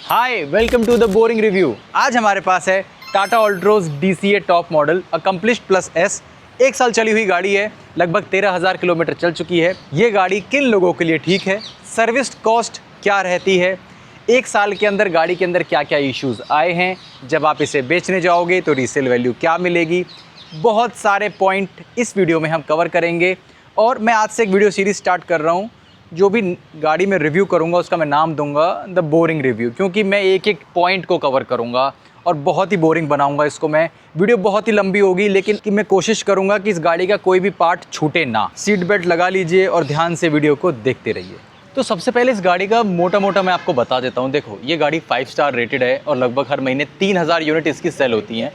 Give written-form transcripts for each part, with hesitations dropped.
Hi, welcome to the boring review. आज हमारे पास है Tata Altroz DCA top model accomplished plus S. 1 साल चली हुई गाड़ी है, लगभग 13,000 किलोमीटर चल चुकी है। ये गाड़ी किन लोगों के लिए ठीक है, सर्विस कॉस्ट क्या रहती है, 1 साल के अंदर गाड़ी के अंदर क्या क्या इश्यूज़ आए हैं, जब आप इसे बेचने जाओगे तो रीसेल वैल्यू क्या मिलेगी, बहुत सारे पॉइंट इस वीडियो में हम कवर करेंगे। और मैं आज से एक वीडियो सीरीज़ स्टार्ट कर रहा हूँ। जो भी गाड़ी में रिव्यू करूँगा उसका मैं नाम दूंगा द बोरिंग रिव्यू, क्योंकि मैं एक एक पॉइंट को कवर करूँगा और बहुत ही बोरिंग बनाऊँगा इसको। मैं वीडियो बहुत ही लंबी होगी, लेकिन कि मैं कोशिश करूँगा कि इस गाड़ी का कोई भी पार्ट छूटे ना। सीट बेल्ट लगा लीजिए और ध्यान से वीडियो को देखते रहिए। तो सबसे पहले इस गाड़ी का मोटा मोटा मैं आपको बता देता हूँ। देखो, ये गाड़ी 5 स्टार रेटेड है और लगभग हर महीने 3,000 यूनिट इसकी सेल होती हैं।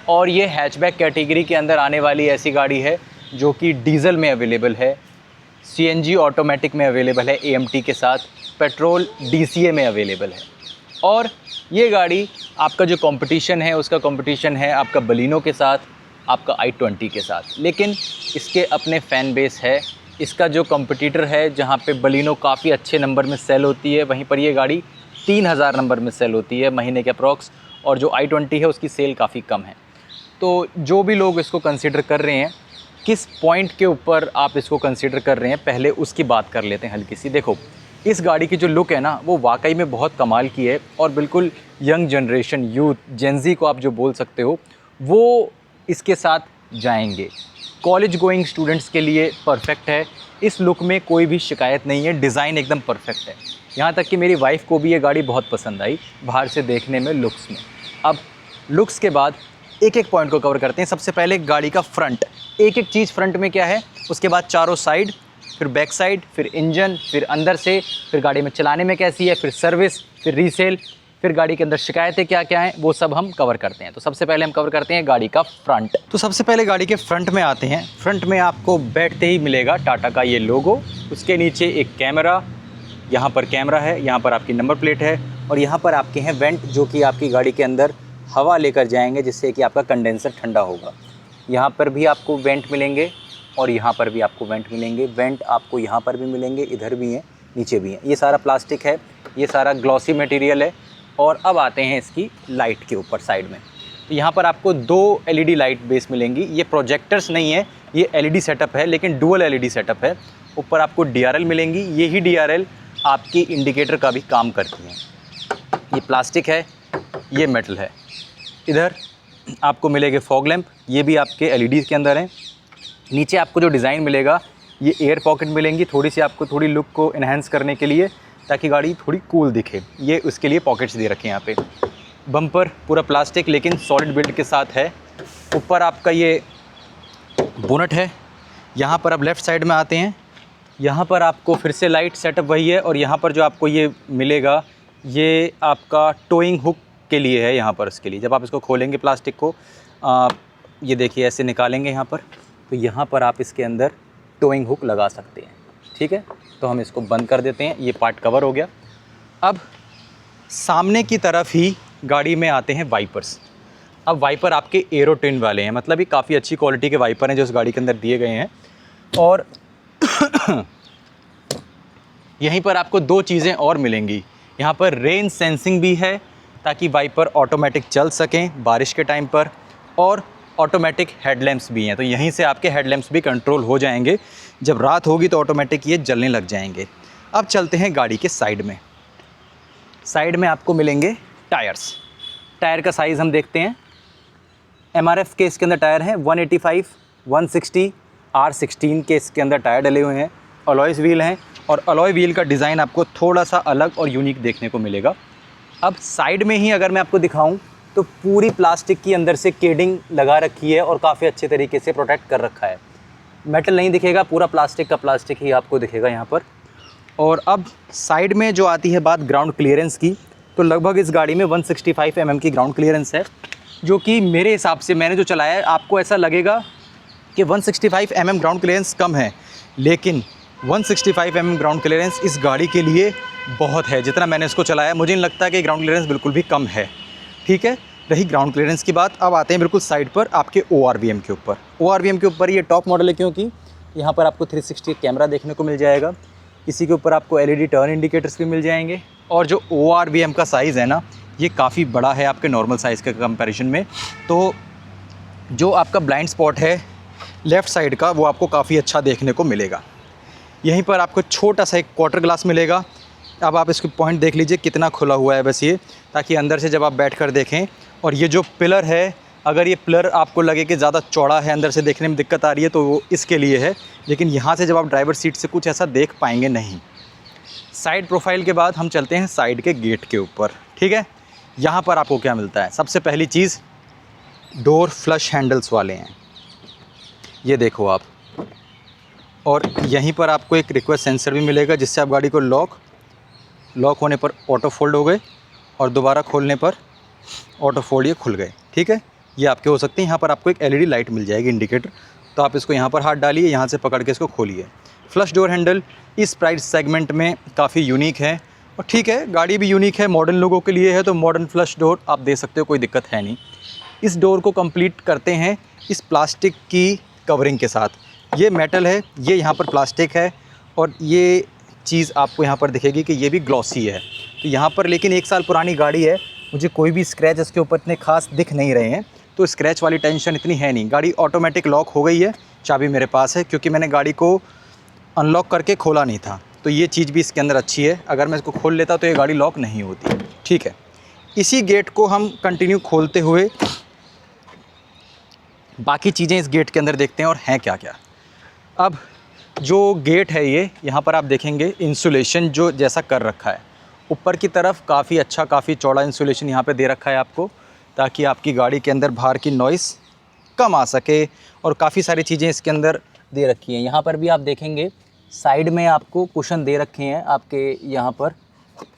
और ये हैचबैक कैटेगरी के अंदर आने वाली ऐसी गाड़ी है जो कि डीजल में अवेलेबल है, CNG ऑटोमेटिक में अवेलेबल है AMT के साथ, पेट्रोल DCA में अवेलेबल है। और ये गाड़ी आपका जो कंपटीशन है उसका कंपटीशन है आपका बलिनो के साथ, आपका i20 के साथ। लेकिन इसके अपने फ़ैन बेस है। इसका जो कंपटीटर है, जहाँ पे बलिनो काफ़ी अच्छे नंबर में सेल होती है, वहीं पर ये गाड़ी 3,000 नंबर में सेल होती है महीने के अप्रॉक्स। और जो i20 है उसकी सेल काफ़ी कम है। तो जो भी लोग इसको कंसिडर कर रहे हैं, किस पॉइंट के ऊपर आप इसको कंसीडर कर रहे हैं, पहले उसकी बात कर लेते हैं हल्की सी। देखो, इस गाड़ी की जो लुक है ना, वो वाकई में बहुत कमाल की है और बिल्कुल यंग जनरेशन, यूथ, जेनजी को आप जो बोल सकते हो, वो इसके साथ जाएंगे। कॉलेज गोइंग स्टूडेंट्स के लिए परफेक्ट है। इस लुक में कोई भी शिकायत नहीं है, डिज़ाइन एकदम परफेक्ट है। यहाँ तक कि मेरी वाइफ को भी ये गाड़ी बहुत पसंद आई बाहर से देखने में, लुक्स में। अब लुक्स के बाद एक एक पॉइंट को कवर करते हैं। सबसे पहले गाड़ी का फ्रंट, एक एक चीज़ फ्रंट में क्या है, उसके बाद चारों साइड, फिर बैक साइड, फिर इंजन, फिर अंदर से, फिर गाड़ी में चलाने में कैसी है, फिर सर्विस, फिर रीसेल, फिर गाड़ी के अंदर शिकायतें क्या क्या हैं, वो सब हम कवर करते हैं। तो सबसे पहले हम कवर करते हैं गाड़ी का फ्रंट। तो सबसे पहले गाड़ी के फ्रंट में आते हैं। फ्रंट में आपको बैठते ही मिलेगा टाटा का ये लोगो, उसके नीचे एक कैमरा, यहाँ पर कैमरा है, यहाँ पर आपकी नंबर प्लेट है और यहाँ पर आपके हैं वेंट, जो कि आपकी गाड़ी के अंदर हवा लेकर जाएंगे, जिससे कि आपका कंडेंसर ठंडा होगा। यहाँ पर भी आपको वेंट मिलेंगे और यहाँ पर भी आपको वेंट मिलेंगे। वेंट आपको यहाँ पर भी मिलेंगे, इधर भी हैं, नीचे भी हैं। ये सारा प्लास्टिक है, ये सारा ग्लॉसी मटेरियल है। और अब आते हैं इसकी लाइट के ऊपर साइड में। तो यहाँ पर आपको 2 LED लाइट बेस मिलेंगी। ये प्रोजेक्टर्स नहीं है, ये LED सेटअप है, लेकिन डुअल LED सेटअप है। ऊपर आपको DRL मिलेंगी। यही DRL आपकी इंडिकेटर का भी काम करती हैं। ये प्लास्टिक है, ये मेटल है। इधर आपको मिलेंगे फॉग लैंप, ये भी आपके LED के अंदर हैं। नीचे आपको जो डिज़ाइन मिलेगा, ये एयर पॉकेट मिलेंगी, थोड़ी सी आपको थोड़ी लुक को इन्हेंस करने के लिए, ताकि गाड़ी थोड़ी कूल दिखे। ये उसके लिए पॉकेट्स दे रखे हैं यहाँ पे। बम्पर पूरा प्लास्टिक लेकिन सॉलिड बिल्ड के साथ है। ऊपर आपका ये बोनट है। यहाँ पर अब लेफ़्ट साइड में आते हैं। यहाँ पर आपको फिर से लाइट सेटअप वही है और यहाँ पर जो आपको ये मिलेगा, ये आपका टोइंग हुक के लिए है। यहाँ पर इसके लिए जब आप इसको खोलेंगे प्लास्टिक को, ये देखिए ऐसे निकालेंगे यहाँ पर, तो यहाँ पर आप इसके अंदर टोइंग हुक लगा सकते हैं। ठीक है, तो हम इसको बंद कर देते हैं। ये पार्ट कवर हो गया। अब सामने की तरफ ही गाड़ी में आते हैं वाइपर्स। अब वाइपर आपके एरो टिन वाले हैं, मतलब ये काफ़ी अच्छी क्वालिटी के वाइपर हैं जो इस गाड़ी के अंदर दिए गए हैं। और यहीं पर आपको 2 चीज़ें और मिलेंगी। यहाँ पर रेन सेंसिंग भी है, ताकि वाइपर ऑटोमेटिक चल सकें बारिश के टाइम पर, और ऑटोमेटिक हेडलैम्प्स भी हैं। तो यहीं से आपके हेडलैम्प्स भी कंट्रोल हो जाएंगे। जब रात होगी तो ऑटोमेटिक ये जलने लग जाएंगे। अब चलते हैं गाड़ी के साइड में। साइड में आपको मिलेंगे टायर्स। टायर का साइज़ हम देखते हैं। MRF के इसके अंदर टायर हैं 185, 160, R16 के इसके अंदर टायर डले हुए हैं। अलॉयज़ व्हील हैं और अलॉय व्हील का डिज़ाइन आपको थोड़ा सा अलग और यूनिक देखने को मिलेगा। अब साइड में ही अगर मैं आपको दिखाऊं तो पूरी प्लास्टिक की अंदर से केडिंग लगा रखी है और काफ़ी अच्छे तरीके से प्रोटेक्ट कर रखा है। मेटल नहीं दिखेगा, पूरा प्लास्टिक का प्लास्टिक ही आपको दिखेगा यहाँ पर। और अब साइड में जो आती है बात ग्राउंड क्लियरेंस की, तो लगभग इस गाड़ी में 165 mm की ग्राउंड क्लियरेंस है, जो कि मेरे हिसाब से, मैंने जो चलाया है, आपको ऐसा लगेगा कि 165 mm ग्राउंड क्लियरेंस कम है, लेकिन 165 mm ग्राउंड क्लियरेंस इस गाड़ी के लिए बहुत है। जितना मैंने इसको चलाया, मुझे नहीं लगता कि ग्राउंड क्लियरेंस बिल्कुल भी कम है। ठीक है, रही ग्राउंड क्लियरेंस की बात। अब आते हैं बिल्कुल साइड पर आपके ORVM के ऊपर। ORVM के ऊपर ये टॉप मॉडल है, क्योंकि यहाँ पर आपको 360 कैमरा देखने को मिल जाएगा। इसी के ऊपर आपको LED टर्न इंडिकेटर्स भी मिल जाएंगे। और जो ORVM का साइज़ है ना, ये काफ़ी बड़ा है आपके नॉर्मल साइज़ के कंपैरिजन में। तो जो आपका ब्लाइंड स्पॉट है लेफ़्ट साइड का, वो आपको काफ़ी अच्छा देखने को मिलेगा। यहीं पर आपको छोटा सा एक क्वार्टर ग्लास मिलेगा। अब आप इसके पॉइंट देख लीजिए कितना खुला हुआ है बस ये, ताकि अंदर से जब आप बैठकर देखें। और ये जो पिलर है, अगर ये पिलर आपको लगे कि ज़्यादा चौड़ा है, अंदर से देखने में दिक्कत आ रही है, तो वो इसके लिए है। लेकिन यहाँ से जब आप ड्राइवर सीट से कुछ ऐसा देख पाएंगे नहीं। साइड प्रोफाइल के बाद हम चलते हैं साइड के गेट के ऊपर। ठीक है, यहाँ पर आपको क्या मिलता है? सबसे पहली चीज़, डोर फ्लश हैंडल्स वाले हैं, ये देखो आप। और यहीं पर आपको एक रिक्वेस्ट सेंसर भी मिलेगा, जिससे आप गाड़ी को लॉक होने पर ऑटो फोल्ड हो गए और दोबारा खोलने पर ऑटो फोल्ड ये खुल गए। ठीक है, ये आपके हो सकते हैं। यहाँ पर आपको एक LED लाइट मिल जाएगी, इंडिकेटर। तो आप इसको यहाँ पर हाथ डालिए, यहाँ से पकड़ के इसको खोलिए। फ्लश डोर हैंडल इस प्राइस सेगमेंट में काफ़ी यूनिक है। और ठीक है, गाड़ी भी यूनिक है, मॉडर्न लोगों के लिए है, तो मॉडर्न फ्लश डोर आप दे सकते हो, कोई दिक्कत है नहीं। इस डोर को कंप्लीट करते हैं इस प्लास्टिक की कवरिंग के साथ। ये मेटल है, ये यहाँ पर प्लास्टिक है, और ये चीज़ आपको यहाँ पर दिखेगी कि ये भी ग्लॉसी है। तो यहाँ पर लेकिन 1 साल पुरानी गाड़ी है, मुझे कोई भी स्क्रैच इसके ऊपर इतने खास दिख नहीं रहे हैं, तो स्क्रैच वाली टेंशन इतनी है नहीं। गाड़ी ऑटोमेटिक लॉक हो गई है, चाबी मेरे पास है, क्योंकि मैंने गाड़ी को अनलॉक करके खोला नहीं था। तो ये चीज़ भी इसके अंदर अच्छी है, अगर मैं इसको खोल लेता तो ये गाड़ी लॉक नहीं होती। ठीक है, इसी गेट को हम कंटिन्यू खोलते हुए बाकी चीज़ें इस गेट के अंदर देखते हैं और हैं क्या क्या। अब जो गेट है ये, यहाँ पर आप देखेंगे इंसुलेशन जो जैसा कर रखा है, ऊपर की तरफ काफ़ी अच्छा, काफ़ी चौड़ा इंसुलेशन यहाँ पे दे रखा है आपको, ताकि आपकी गाड़ी के अंदर बाहर की नॉइस कम आ सके। और काफ़ी सारी चीज़ें इसके अंदर दे रखी हैं। यहाँ पर भी आप देखेंगे साइड में आपको कुशन दे रखे हैं आपके यहाँ पर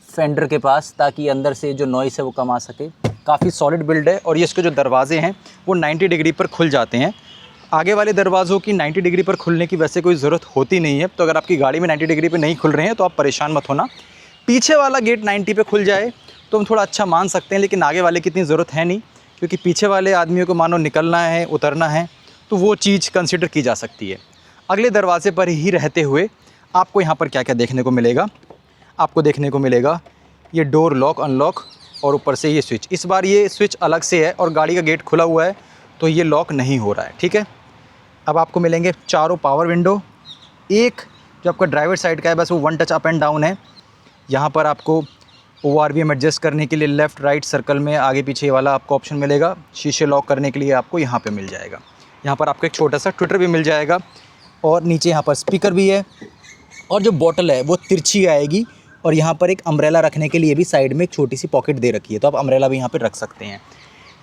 फेंडर के पास, ताकि अंदर से जो नॉइस है वो कम आ सके। काफ़ी सॉलिड बिल्ड है। और ये इसके जो दरवाजे हैं वो 90 डिग्री पर खुल जाते हैं। आगे वाले दरवाज़ों की 90 डिग्री पर खुलने की वैसे कोई ज़रूरत होती नहीं है, तो अगर आपकी गाड़ी में 90 डिग्री पे नहीं खुल रहे हैं तो आप परेशान मत होना। पीछे वाला गेट 90 पे खुल जाए तो हम थोड़ा अच्छा मान सकते हैं, लेकिन आगे वाले की इतनी ज़रूरत है नहीं, क्योंकि पीछे वाले आदमियों को मानो निकलना है, उतरना है, तो वो चीज़ कंसिडर की जा सकती है। अगले दरवाजे पर ही रहते हुए आपको यहाँ पर क्या क्या देखने को मिलेगा? आपको देखने को मिलेगा ये डोर लॉक अनलॉक, और ऊपर से ये स्विच। इस बार ये स्विच अलग से है और गाड़ी का गेट खुला हुआ है, तो ये लॉक नहीं हो रहा है। ठीक है, अब आपको मिलेंगे चारों पावर विंडो। एक जो आपका ड्राइवर साइड का है, बस वो 1 टच अप एंड डाउन है। यहाँ पर आपको ORVM एडजस्ट करने के लिए लेफ़्ट राइट सर्कल में आगे पीछे वाला आपको ऑप्शन मिलेगा। शीशे लॉक करने के लिए आपको यहाँ पे मिल जाएगा। यहाँ पर आपको एक छोटा सा ट्विटर भी मिल जाएगा, और नीचे यहाँ पर स्पीकर भी है। और जो बॉटल है वो तिरछी आएगी, और यहाँ पर एक अम्ब्रेला रखने के लिए भी साइड में एक छोटी सी पॉकेट दे रखी है, तो आप अम्ब्रेला भी यहाँ पर रख सकते हैं।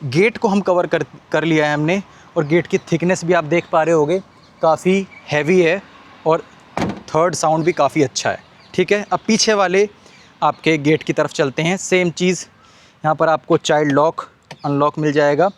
गेट को हम कवर कर लिया है हमने, और गेट की थिकनेस भी आप देख पा रहे होगे, काफ़ी हैवी है, और थर्ड साउंड भी काफ़ी अच्छा है। ठीक है, अब पीछे वाले आपके गेट की तरफ चलते हैं। सेम चीज़, यहाँ पर आपको चाइल्ड लॉक अनलॉक मिल जाएगा।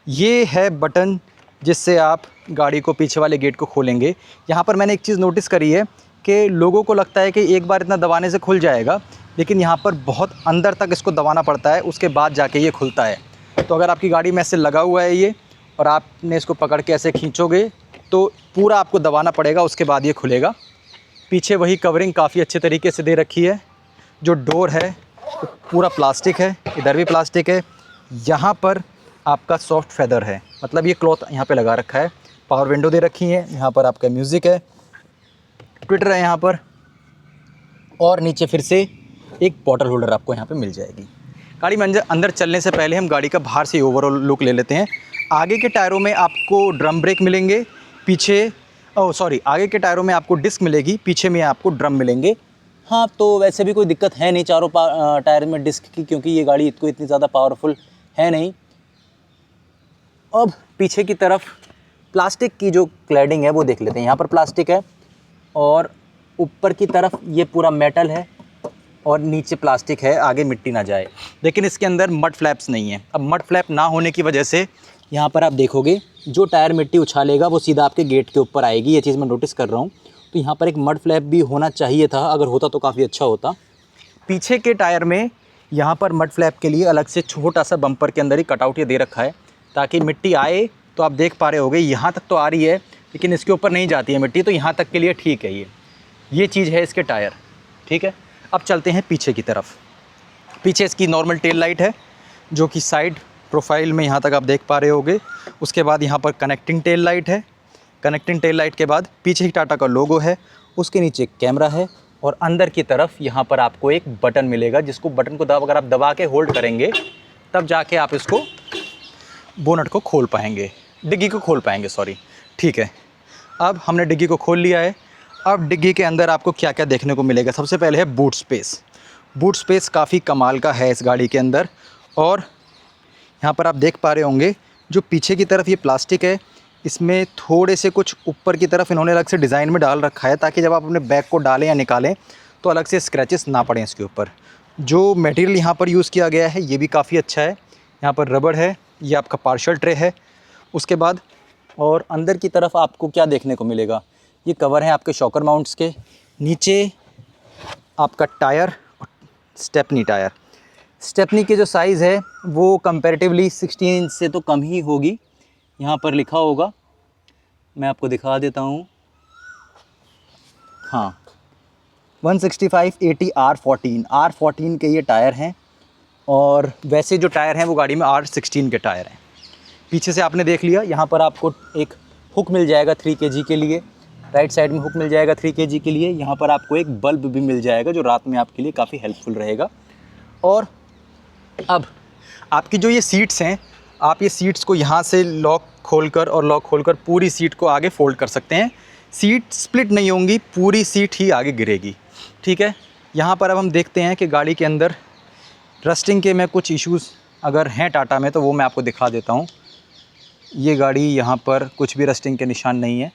ये है बटन जिससे आप गाड़ी को पीछे वाले गेट को खोलेंगे। यहाँ पर मैंने एक चीज़ नोटिस करी है कि लोगों को लगता है कि एक बार इतना दबाने से खुल जाएगा, लेकिन यहाँ पर बहुत अंदर तक इसको दबाना पड़ता है, उसके बाद जाके ये खुलता है। तो अगर आपकी गाड़ी में ऐसे लगा हुआ है ये, और आपने इसको पकड़ के ऐसे खींचोगे तो पूरा आपको दबाना पड़ेगा, उसके बाद ये खुलेगा। पीछे वही कवरिंग काफ़ी अच्छे तरीके से दे रखी है। जो डोर है वो पूरा प्लास्टिक है, इधर भी प्लास्टिक है। यहाँ पर आपका सॉफ्ट फेदर है, मतलब ये क्लॉथ यहाँ पे लगा रखा है। पावर विंडो दे रखी है, यहाँ पर आपका म्यूज़िक है, ट्विटर है यहाँ पर, और नीचे फिर से एक बॉटल होल्डर आपको यहाँ पे मिल जाएगी। गाड़ी में अंदर चलने से पहले हम गाड़ी का बाहर से ओवरऑल लुक ले लेते हैं। आगे के टायरों में आपको ड्रम ब्रेक मिलेंगे, आगे के टायरों में आपको डिस्क मिलेगी, पीछे में आपको ड्रम मिलेंगे। हाँ, तो वैसे भी कोई दिक्कत है नहीं चारों टायर में डिस्क की, क्योंकि ये गाड़ी इतनी ज़्यादा पावरफुल है नहीं। अब पीछे की तरफ प्लास्टिक की जो क्लैडिंग है वो देख लेते हैं। यहाँ पर प्लास्टिक है, और ऊपर की तरफ ये पूरा मेटल है, और नीचे प्लास्टिक है, आगे मिट्टी ना जाए। लेकिन इसके अंदर मड फ्लैप्स नहीं है। अब मड फ्लैप ना होने की वजह से यहाँ पर आप देखोगे जो टायर मिट्टी उछालेगा वो सीधा आपके गेट के ऊपर आएगी। ये चीज़ मैं नोटिस कर रहा हूँ। तो यहाँ पर एक मड फ्लैप भी होना चाहिए था, अगर होता तो काफ़ी अच्छा होता। पीछे के टायर में यहाँ पर मड फ्लैप के लिए अलग से छोटा सा बम्पर के अंदर ही कटआउट ये दे रखा है, ताकि मिट्टी आए तो आप देख पा रहे होगे यहाँ तक तो आ रही है, लेकिन इसके ऊपर नहीं जाती है मिट्टी, तो यहाँ तक के लिए ठीक है। ये चीज़ है इसके टायर। ठीक है, अब चलते हैं पीछे की तरफ। पीछे इसकी नॉर्मल टेल लाइट है जो कि साइड प्रोफाइल में यहाँ तक आप देख पा रहे होगे। उसके बाद यहाँ पर कनेक्टिंग टेल लाइट है। कनेक्टिंग टेल लाइट के बाद पीछे ही टाटा का लोगो है, उसके नीचे कैमरा है और अंदर की तरफ यहाँ पर आपको एक बटन मिलेगा जिसको बटन को अगर आप दबा के होल्ड करेंगे तब जाके आप इसको बोनट को खोल पाएंगे, डिग्गी को खोल पाएंगे, सॉरी। ठीक है, अब हमने डिग्गी को खोल लिया है। अब डिग्गी के अंदर आपको क्या क्या देखने को मिलेगा? सबसे पहले है बूट स्पेस। बूट स्पेस काफ़ी कमाल का है इस गाड़ी के अंदर। और यहाँ पर आप देख पा रहे होंगे जो पीछे की तरफ ये प्लास्टिक है, इसमें थोड़े से कुछ ऊपर की तरफ इन्होंने अलग से डिज़ाइन में डाल रखा है ताकि जब आप अपने बैग को डालें या निकालें तो अलग से स्क्रैचेस ना पड़ें इसके ऊपर। जो मटेरियल यहाँ पर यूज़ किया गया है ये भी काफ़ी अच्छा है। यहाँ पर रबड़ है, ये आपका पार्शल ट्रे है। उसके बाद और अंदर की तरफ आपको क्या देखने को मिलेगा? ये कवर है आपके शॉकर माउंट्स के। नीचे आपका टायर, स्टेपनी टायर। स्टेपनी की जो साइज़ है वो कंपैरेटिवली 16 इंच से तो कम ही होगी। यहाँ पर लिखा होगा, मैं आपको दिखा देता हूँ। हाँ, 165/80 R14 के ये टायर हैं। और वैसे जो टायर हैं वो गाड़ी में R16 के टायर हैं। पीछे से आपने देख लिया, यहाँ पर आपको एक हुक मिल जाएगा 3 kg के लिए। राइट साइड में हुक मिल जाएगा 3 kg के लिए। यहाँ पर आपको एक बल्ब भी मिल जाएगा जो रात में आपके लिए काफ़ी हेल्पफुल रहेगा। और अब आपकी जो ये सीट्स हैं, आप ये सीट्स को यहाँ से लॉक खोलकर पूरी सीट को आगे फोल्ड कर सकते हैं। सीट स्प्लिट नहीं होंगी, पूरी सीट ही आगे गिरेगी। ठीक है, यहाँ पर अब हम देखते हैं कि गाड़ी के अंदर रस्टिंग के में कुछ इश्यूज़ अगर हैं टाटा में तो वो मैं आपको दिखा देता हूँ। ये गाड़ी यहाँ पर कुछ भी रस्टिंग के निशान नहीं है,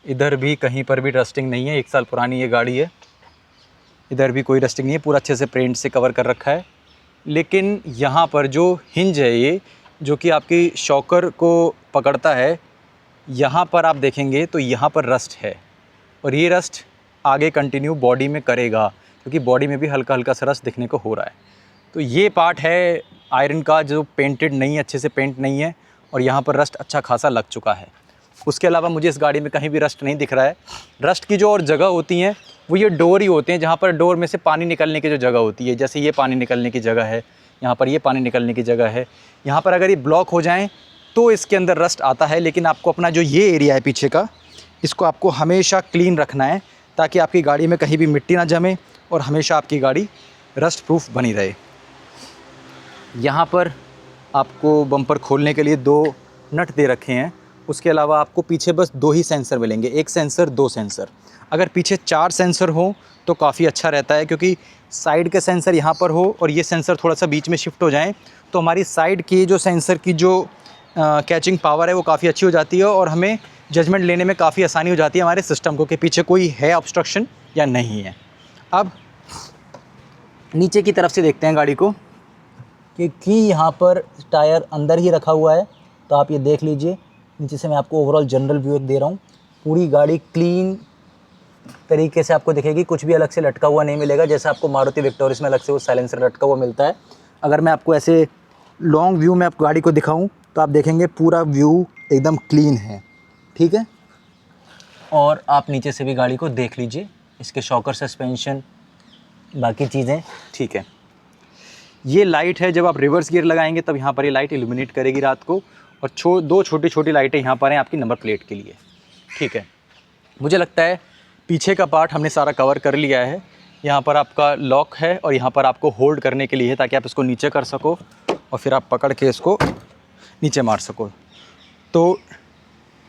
इधर भी कहीं पर भी रस्टिंग नहीं है। 1 साल पुरानी ये गाड़ी है, इधर भी कोई रस्टिंग नहीं है, पूरा अच्छे से पेंट से कवर कर रखा है। लेकिन यहाँ पर जो हिंज है ये जो कि आपकी शॉकर को पकड़ता है, यहाँ पर आप देखेंगे तो यहाँ पर रस्ट है और ये रस्ट आगे कंटिन्यू बॉडी में करेगा क्योंकि बॉडी में भी हल्का हल्का सा रस्ट दिखने को हो रहा है। तो ये पार्ट है आयरन का जो पेंटेड नहीं है, अच्छे से पेंट नहीं है और यहाँ पर रस्ट अच्छा खासा लग चुका है। उसके अलावा मुझे इस गाड़ी में कहीं भी रस्ट नहीं दिख रहा है। रस्ट की जो और जगह होती हैं वो ये डोर ही होते हैं, जहाँ पर डोर में से पानी निकलने की जो जगह होती है, जैसे ये पानी निकलने की जगह है, यहाँ पर ये पानी निकलने की जगह है। यहाँ पर अगर ये ब्लॉक हो जाएं तो इसके अंदर रस्ट आता है। लेकिन आपको अपना जो ये एरिया है पीछे का, इसको आपको हमेशा क्लीन रखना है ताकि आपकी गाड़ी में कहीं भी मिट्टी ना जमे और हमेशा आपकी गाड़ी रस्ट प्रूफ बनी रहे। यहाँ पर आपको बम्पर खोलने के लिए 2 नट दे रखे हैं। उसके अलावा आपको पीछे बस 2 ही सेंसर मिलेंगे, 1 सेंसर 2 सेंसर। अगर पीछे 4 सेंसर हो तो काफ़ी अच्छा रहता है क्योंकि साइड के सेंसर यहाँ पर हो और ये सेंसर थोड़ा सा बीच में शिफ्ट हो जाएं तो हमारी साइड की जो सेंसर की जो कैचिंग पावर है वो काफ़ी अच्छी हो जाती है और हमें जजमेंट लेने में काफ़ी आसानी हो जाती है हमारे सिस्टम को कि पीछे कोई है ऑब्स्ट्रक्शन या नहीं है। अब नीचे की तरफ से देखते हैं गाड़ी को कि यहाँ पर टायर अंदर ही रखा हुआ है, तो आप ये देख लीजिए। नीचे से मैं आपको ओवरऑल जनरल व्यू दे रहा हूँ। पूरी गाड़ी क्लीन तरीके से आपको दिखेगी, कुछ भी अलग से लटका हुआ नहीं मिलेगा जैसा आपको मारुति विक्टोरियस में अलग से वो साइलेंसर लटका हुआ मिलता है। अगर मैं आपको ऐसे लॉन्ग व्यू में आपको गाड़ी को दिखाऊं तो आप देखेंगे पूरा व्यू एकदम क्लीन है। ठीक है, और आप नीचे से भी गाड़ी को देख लीजिए, इसके शॉकर सस्पेंशन बाकी चीज़ें ठीक है। ये लाइट है, जब आप रिवर्स गियर लगाएंगे तब यहाँ पर ये लाइट इल्यूमिनेट करेगी रात को। और 2 छोटी छोटी लाइटें यहाँ पर हैं आपकी नंबर प्लेट के लिए। ठीक है, मुझे लगता है पीछे का पार्ट हमने सारा कवर कर लिया है। यहाँ पर आपका लॉक है और यहाँ पर आपको होल्ड करने के लिए है ताकि आप इसको नीचे कर सको और फिर आप पकड़ के इसको नीचे मार सको। तो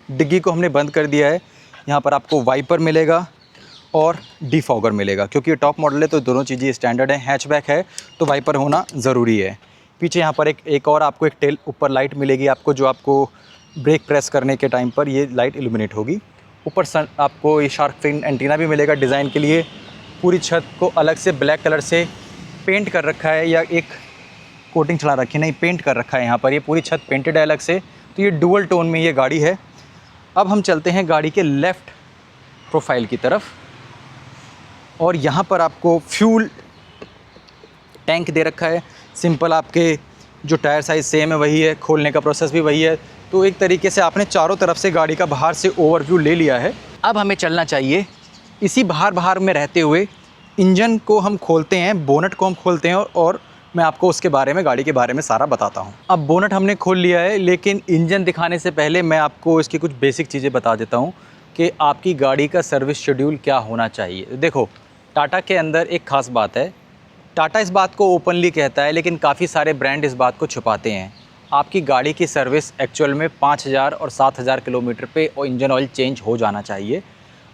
डिग्गी को हमने बंद कर दिया है। यहाँ पर आपको वाइपर मिलेगा और डिफॉगर मिलेगा क्योंकि ये टॉप मॉडल है तो दोनों चीज़ें स्टैंडर्ड है। हैचबैक है तो वाइपर होना ज़रूरी है। पीछे यहाँ पर एक और आपको एक टेल ऊपर लाइट मिलेगी आपको, जो आपको ब्रेक प्रेस करने के टाइम पर ये लाइट इल्यूमिनेट होगी। ऊपर आपको ये शार्क फिन एंटीना भी मिलेगा डिज़ाइन के लिए। पूरी छत को अलग से ब्लैक कलर से पेंट कर रखा है या एक कोटिंग चला रखी है, नहीं पेंट कर रखा है यहाँ पर। ये पूरी छत पेंटेड है अलग से, तो ये डुअल टोन में ये गाड़ी है। अब हम चलते हैं गाड़ी के लेफ़्ट प्रोफाइल की तरफ और यहाँ पर आपको फ्यूल टैंक दे रखा है। सिंपल आपके जो टायर साइज़ सेम है वही है, खोलने का प्रोसेस भी वही है। तो एक तरीके से आपने चारों तरफ से गाड़ी का बाहर से ओवरव्यू ले लिया है। अब हमें चलना चाहिए इसी बाहर में रहते हुए इंजन को हम खोलते हैं, बोनट को हम खोलते हैं और मैं आपको उसके बारे में, गाड़ी के बारे में सारा बताता हूँ। अब बोनट हमने खोल लिया है, लेकिन इंजन दिखाने से पहले मैं आपको इसकी कुछ बेसिक चीज़ें बता देता हूँ कि आपकी गाड़ी का सर्विस शेड्यूल क्या होना चाहिए। देखो, टाटा के अंदर एक ख़ास बात है, टाटा इस बात को ओपनली कहता है, लेकिन काफ़ी सारे ब्रांड इस बात को छुपाते हैं। आपकी गाड़ी की सर्विस एक्चुअल में 5000 और 7000 किलोमीटर पे और इंजन ऑयल चेंज हो जाना चाहिए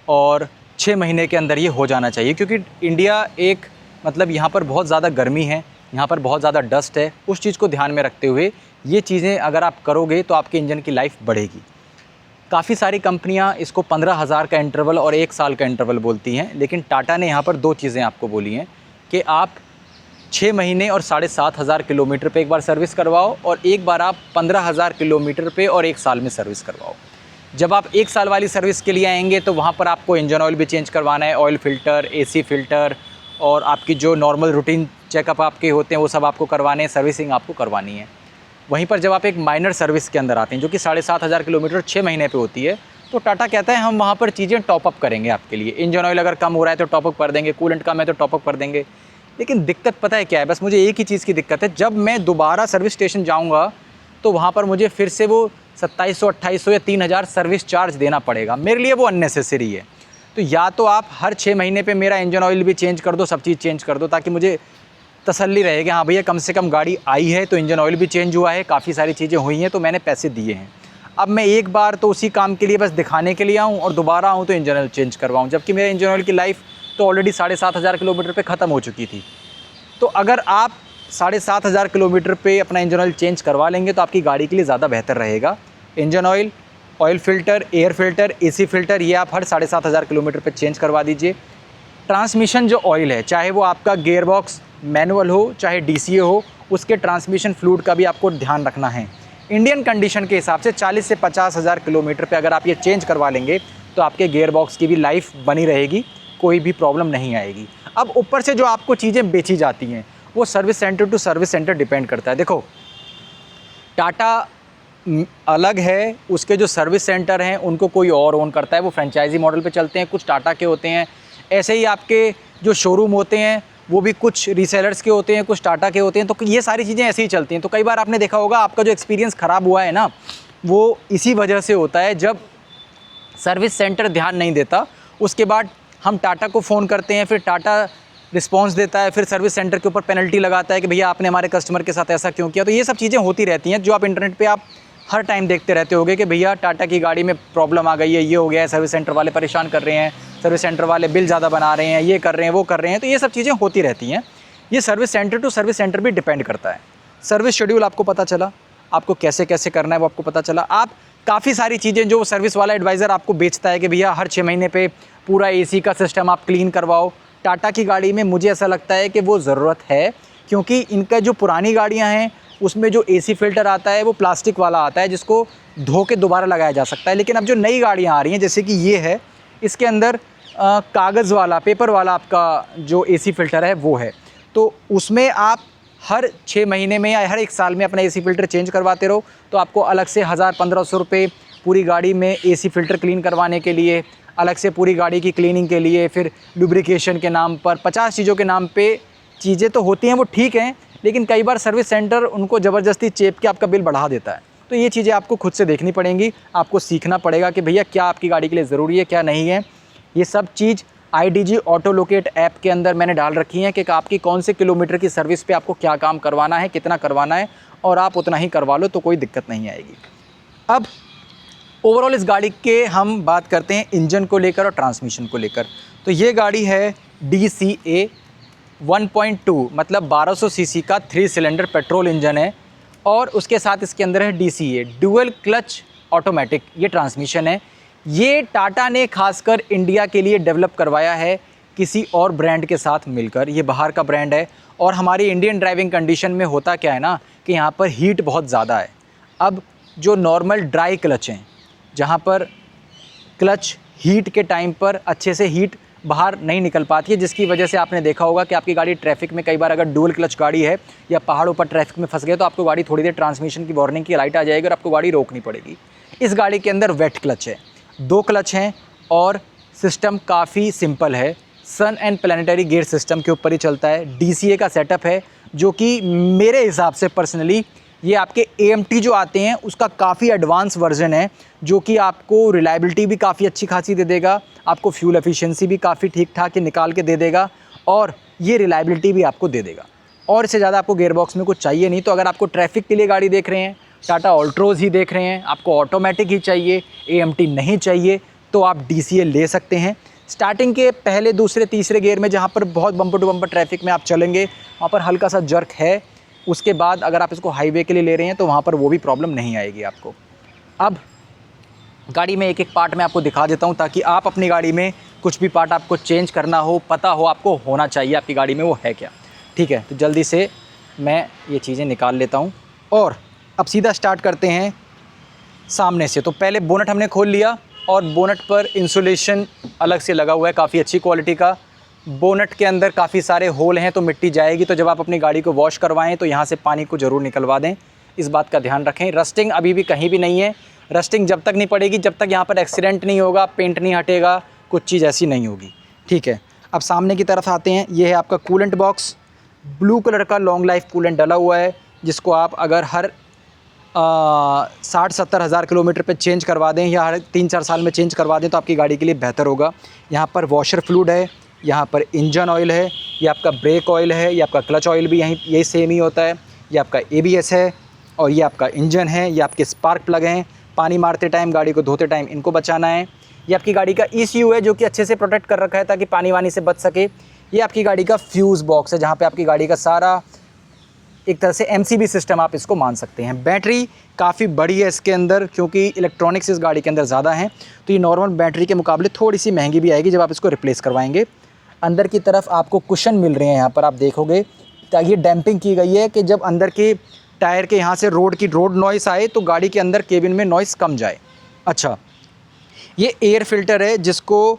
और 6 महीने के अंदर ये हो जाना चाहिए, क्योंकि इंडिया एक मतलब यहाँ पर बहुत ज़्यादा गर्मी है, यहाँ पर बहुत ज़्यादा डस्ट है। उस चीज़ को ध्यान में रखते हुए ये चीज़ें अगर आप करोगे तो आपके इंजन की लाइफ बढ़ेगी। काफ़ी सारी कंपनियाँ इसको 15,000 का इंटरवल और 1 साल का इंटरवल बोलती हैं, लेकिन टाटा ने यहाँ पर 2 चीज़ें आपको बोली हैं कि आप 6 महीने और 7,500 किलोमीटर पे एक बार सर्विस करवाओ और एक बार आप 15,000 किलोमीटर पे और 1 साल में सर्विस करवाओ। जब आप 1 साल वाली सर्विस के लिए आएंगे तो वहाँ पर आपको इंजन ऑयल भी चेंज करवाना है, ऑयल फ़िल्टर, एसी फ़िल्टर और आपकी जो नॉर्मल रूटीन चेकअप आपके होते हैं वो सब आपको करवाने हैं, सर्विसिंग आपको करवानी है। वहीं पर जब आप एक माइनर सर्विस के अंदर आते हैं जो कि 7,500 किलोमीटर 6 महीने पे होती है, तो टाटा कहता है हम वहाँ पर चीज़ें टॉपअप करेंगे आपके लिए। इंजन ऑयल अगर कम हो रहा है तो टॉपअप कर देंगे, कूलेंट कम है तो टॉपअप कर देंगे। लेकिन दिक्कत पता है क्या है, बस मुझे एक ही चीज़ की दिक्कत है, जब मैं दोबारा सर्विस स्टेशन जाऊँगा तो वहाँ पर मुझे फिर से वो 2700, 2800 या 3000 सर्विस चार्ज देना पड़ेगा। मेरे लिए वो अननेसेसरी है। तो या तो आप हर 6 महीने पे मेरा इंजन ऑयल भी चेंज कर दो, सब चीज़ चेंज कर दो, ताकि मुझे तसल्ली रहे कि हाँ भैया कम से कम गाड़ी आई है तो इंजन ऑयल भी चेंज हुआ है, काफ़ी सारी चीज़ें हुई हैं तो मैंने पैसे दिए हैं। अब मैं एक बार तो उसी काम के लिए बस दिखाने के लिए आऊँ और दोबारा आऊँ तो इंजन ऑयल चेंज करवाऊँ, जबकि मेरे इंजन ऑयल की लाइफ तो ऑलरेडी 7,500 किलोमीटर पे ख़त्म हो चुकी थी। तो अगर आप 7,500 किलोमीटर पे अपना इंजन ऑयल चेंज करवा लेंगे तो आपकी गाड़ी के लिए ज़्यादा बेहतर रहेगा। Engine oil, oil filter, air filter, AC filter, ये आप हर 7,500 किलोमीटर पे चेंज करवा दीजिए। ट्रांसमिशन जो ऑयल है, चाहे वो आपका गियर बॉक्स मैनुअल हो चाहे डीसीए हो, उसके ट्रांसमिशन फ्लूइड का भी आपको ध्यान रखना है। इंडियन कंडीशन के हिसाब से 40 से 50,000 किलोमीटर पे अगर आप ये चेंज करवा लेंगे तो आपके गियर बॉक्स की भी लाइफ बनी रहेगी, कोई भी प्रॉब्लम नहीं आएगी। अब ऊपर से जो आपको चीज़ें बेची जाती हैं वो service centre to service centre depend करता है। देखो, टाटा अलग है, उसके जो सर्विस सेंटर हैं उनको कोई और ओन करता है, वो फ्रेंचाइजी मॉडल पे चलते हैं, कुछ टाटा के होते हैं। ऐसे ही आपके जो शोरूम होते हैं वो भी कुछ रीसेलर्स के होते हैं, कुछ टाटा के होते हैं। तो ये सारी चीज़ें ऐसे ही चलती हैं। तो कई बार आपने देखा होगा आपका जो एक्सपीरियंस ख़राब हुआ है ना, वो इसी वजह से होता है, जब सर्विस सेंटर ध्यान नहीं देता। उसके बाद हम टाटा को फ़ोन करते हैं, फिर टाटा रिस्पांस देता है, फिर सर्विस सेंटर के ऊपर पेनल्टी लगाता है कि भैया आपने हमारे कस्टमर के साथ ऐसा क्यों किया। तो ये सब चीज़ें होती रहती हैं जो आप इंटरनेट पे आप हर टाइम देखते रहते होगे कि भैया टाटा की गाड़ी में प्रॉब्लम आ गई है, ये हो गया है, सर्विस सेंटर वाले परेशान कर रहे हैं, सर्विस सेंटर वाले बिल ज़्यादा बना रहे हैं, ये कर रहे हैं, वो कर रहे हैं। तो ये सब चीज़ें होती रहती हैं। ये service centre to service centre भी डिपेंड करता है। सर्विस शेड्यूल आपको पता चला, आपको कैसे कैसे करना है वो आपको पता चला। आप काफ़ी सारी चीज़ें जो सर्विस वाला एडवाइज़र आपको बेचता है कि भैया हर 6 महीने पे पूरा एसी का सिस्टम आप क्लीन करवाओ, टाटा की गाड़ी में मुझे ऐसा लगता है कि वो ज़रूरत है, क्योंकि इनका जो पुरानी गाड़ियाँ हैं उसमें जो एसी फ़िल्टर आता है वो प्लास्टिक वाला आता है जिसको धो के दोबारा लगाया जा सकता है। लेकिन अब जो नई गाड़ियाँ आ रही हैं जैसे कि ये है, इसके अंदर कागज़ वाला, पेपर वाला आपका जो एसी फ़िल्टर है वो है। तो उसमें आप हर 6 महीने में या हर 1 साल में अपना एसी फ़िल्टर चेंज करवाते रहो, तो आपको अलग से 1,000-1,500 रुपये पूरी गाड़ी में एसी फ़िल्टर क्लीन करवाने के लिए, अलग से पूरी गाड़ी की क्लीनिंग के लिए, फिर लुब्रिकेशन के नाम पर 50 चीज़ों के नाम पे चीज़ें तो होती हैं, वो ठीक हैं, लेकिन कई बार सर्विस सेंटर उनको ज़बरदस्ती चेप के आपका बिल बढ़ा देता है। तो ये चीज़ें आपको खुद से देखनी पड़ेंगी, आपको सीखना पड़ेगा कि भैया क्या आपकी गाड़ी के लिए ज़रूरी है, क्या नहीं है। ये सब चीज़ IDG ऑटो लोकेट ऐप के अंदर मैंने डाल रखी है कि आपकी कौन से किलोमीटर की सर्विस पे आपको क्या काम करवाना है, कितना करवाना है, और आप उतना ही करवा लो तो कोई दिक्कत नहीं आएगी। अब ओवरऑल इस गाड़ी के हम बात करते हैं इंजन को लेकर और ट्रांसमिशन को लेकर। तो ये गाड़ी है DCA 1.2 मतलब 1200 सीसी का 3 सिलेंडर पेट्रोल इंजन है, और उसके साथ इसके अंदर है DCA डुअल क्लच ऑटोमेटिक, ये ट्रांसमिशन है। ये टाटा ने खासकर इंडिया के लिए डेवलप करवाया है किसी और ब्रांड के साथ मिलकर। ये बाहर का ब्रांड है, और हमारी इंडियन ड्राइविंग कंडीशन में होता क्या है ना कि यहाँ पर हीट बहुत ज़्यादा है। अब जो नॉर्मल ड्राई क्लच हैं, जहाँ पर क्लच हीट के टाइम पर अच्छे से हीट बाहर नहीं निकल पाती है, जिसकी वजह से आपने देखा होगा कि आपकी गाड़ी ट्रैफिक में, कई बार अगर डुअल क्लच गाड़ी है या पहाड़ों पर ट्रैफिक में फंस गए तो आपको गाड़ी थोड़ी देर ट्रांसमिशन की वार्निंग की लाइट आ जाएगी और आपको गाड़ी रोकनी पड़ेगी। इस गाड़ी के अंदर वेट क्लच है, 2 क्लच हैं, और सिस्टम काफ़ी सिंपल है। सन एंड प्लानिटरी गियर सिस्टम के ऊपर ही चलता है। DCA का सेटअप है जो कि मेरे हिसाब से पर्सनली ये आपके AMT जो आते हैं उसका काफ़ी एडवांस वर्जन है, जो कि आपको रिलायबिलिटी भी काफ़ी अच्छी खासी दे देगा, आपको फ्यूल एफिशिएंसी भी काफ़ी ठीक ठाक निकाल के दे देगा और ये रिलायबिलिटी भी आपको दे देगा। और इससे ज़्यादा आपको गियर बॉक्स में कुछ चाहिए नहीं। तो अगर आपको ट्रैफिक के लिए गाड़ी देख रहे हैं, टाटा ऑल्ट्रोज़ ही देख रहे हैं, आपको ऑटोमेटिक ही चाहिए, AMT नहीं चाहिए, तो आप DCA ले सकते हैं। स्टार्टिंग के पहले, दूसरे, तीसरे गियर में जहाँ पर बहुत बम्पर टू बम्पर ट्रैफिक में आप चलेंगे वहाँ पर हल्का सा जर्क है। उसके बाद अगर आप इसको हाईवे के लिए ले रहे हैं तो वहाँ पर वो भी प्रॉब्लम नहीं आएगी आपको। अब गाड़ी में एक एक पार्ट मैं आपको दिखा देता हूँ ताकि आप अपनी गाड़ी में कुछ भी पार्ट आपको चेंज करना हो, पता हो आपको होना चाहिए आपकी गाड़ी में वो है क्या। ठीक है, तो जल्दी से मैं ये चीज़ें निकाल लेता हूँ और अब सीधा स्टार्ट करते हैं सामने से। तो पहले बोनट हमने खोल लिया और बोनट पर इंसुलेशन अलग से लगा हुआ है, काफ़ी अच्छी क्वालिटी का। बोनट के अंदर काफ़ी सारे होल हैं तो मिट्टी जाएगी, तो जब आप अपनी गाड़ी को वॉश करवाएं तो यहाँ से पानी को ज़रूर निकलवा दें, इस बात का ध्यान रखें। रस्टिंग अभी भी कहीं भी नहीं है, रस्टिंग जब तक नहीं पड़ेगी जब तक यहाँ पर एक्सीडेंट नहीं होगा, पेंट नहीं हटेगा, कुछ चीज़ ऐसी नहीं होगी। ठीक है, अब सामने की तरफ आते हैं। ये है आपका कूलेंट बॉक्स, ब्लू कलर का लॉन्ग लाइफ कूलेंट डला हुआ है, जिसको आप अगर हर 60-70 हज़ार किलोमीटर पे चेंज करवा दें या हर 3-4 साल में चेंज करवा दें तो आपकी गाड़ी के लिए बेहतर होगा। यहाँ पर वॉशर फ्लूइड है, यहाँ पर इंजन ऑयल है, ये आपका ब्रेक ऑयल है, ये आपका क्लच ऑयल भी यही सेम ही होता है, ये आपका ABS है और ये आपका इंजन है, ये आपके स्पार्क प्लग हैं, पानी मारते टाइम, गाड़ी को धोते टाइम इनको बचाना है। ये आपकी गाड़ी का ECU है जो कि अच्छे से प्रोटेक्ट कर रखा है ताकि पानी वानी से बच सके। ये आपकी गाड़ी का फ्यूज़ बॉक्स है जहाँ पे आपकी गाड़ी का सारा एक तरह से MCB सिस्टम आप इसको मान सकते हैं। बैटरी काफ़ी बड़ी है इसके अंदर, क्योंकि इलेक्ट्रॉनिक्स इस गाड़ी के अंदर ज़्यादा हैं तो ये नॉर्मल बैटरी के मुकाबले थोड़ी सी महंगी भी आएगी जब आप इसको रिप्लेस करवाएंगे। अंदर की तरफ आपको कुशन मिल रहे हैं, यहाँ पर आप देखोगे ताकि ये डैम्पिंग की गई है कि जब अंदर के टायर के यहाँ से रोड नॉइस आए तो गाड़ी के अंदर केबिन में नॉइस कम जाए। अच्छा, ये एयर फिल्टर है जिसको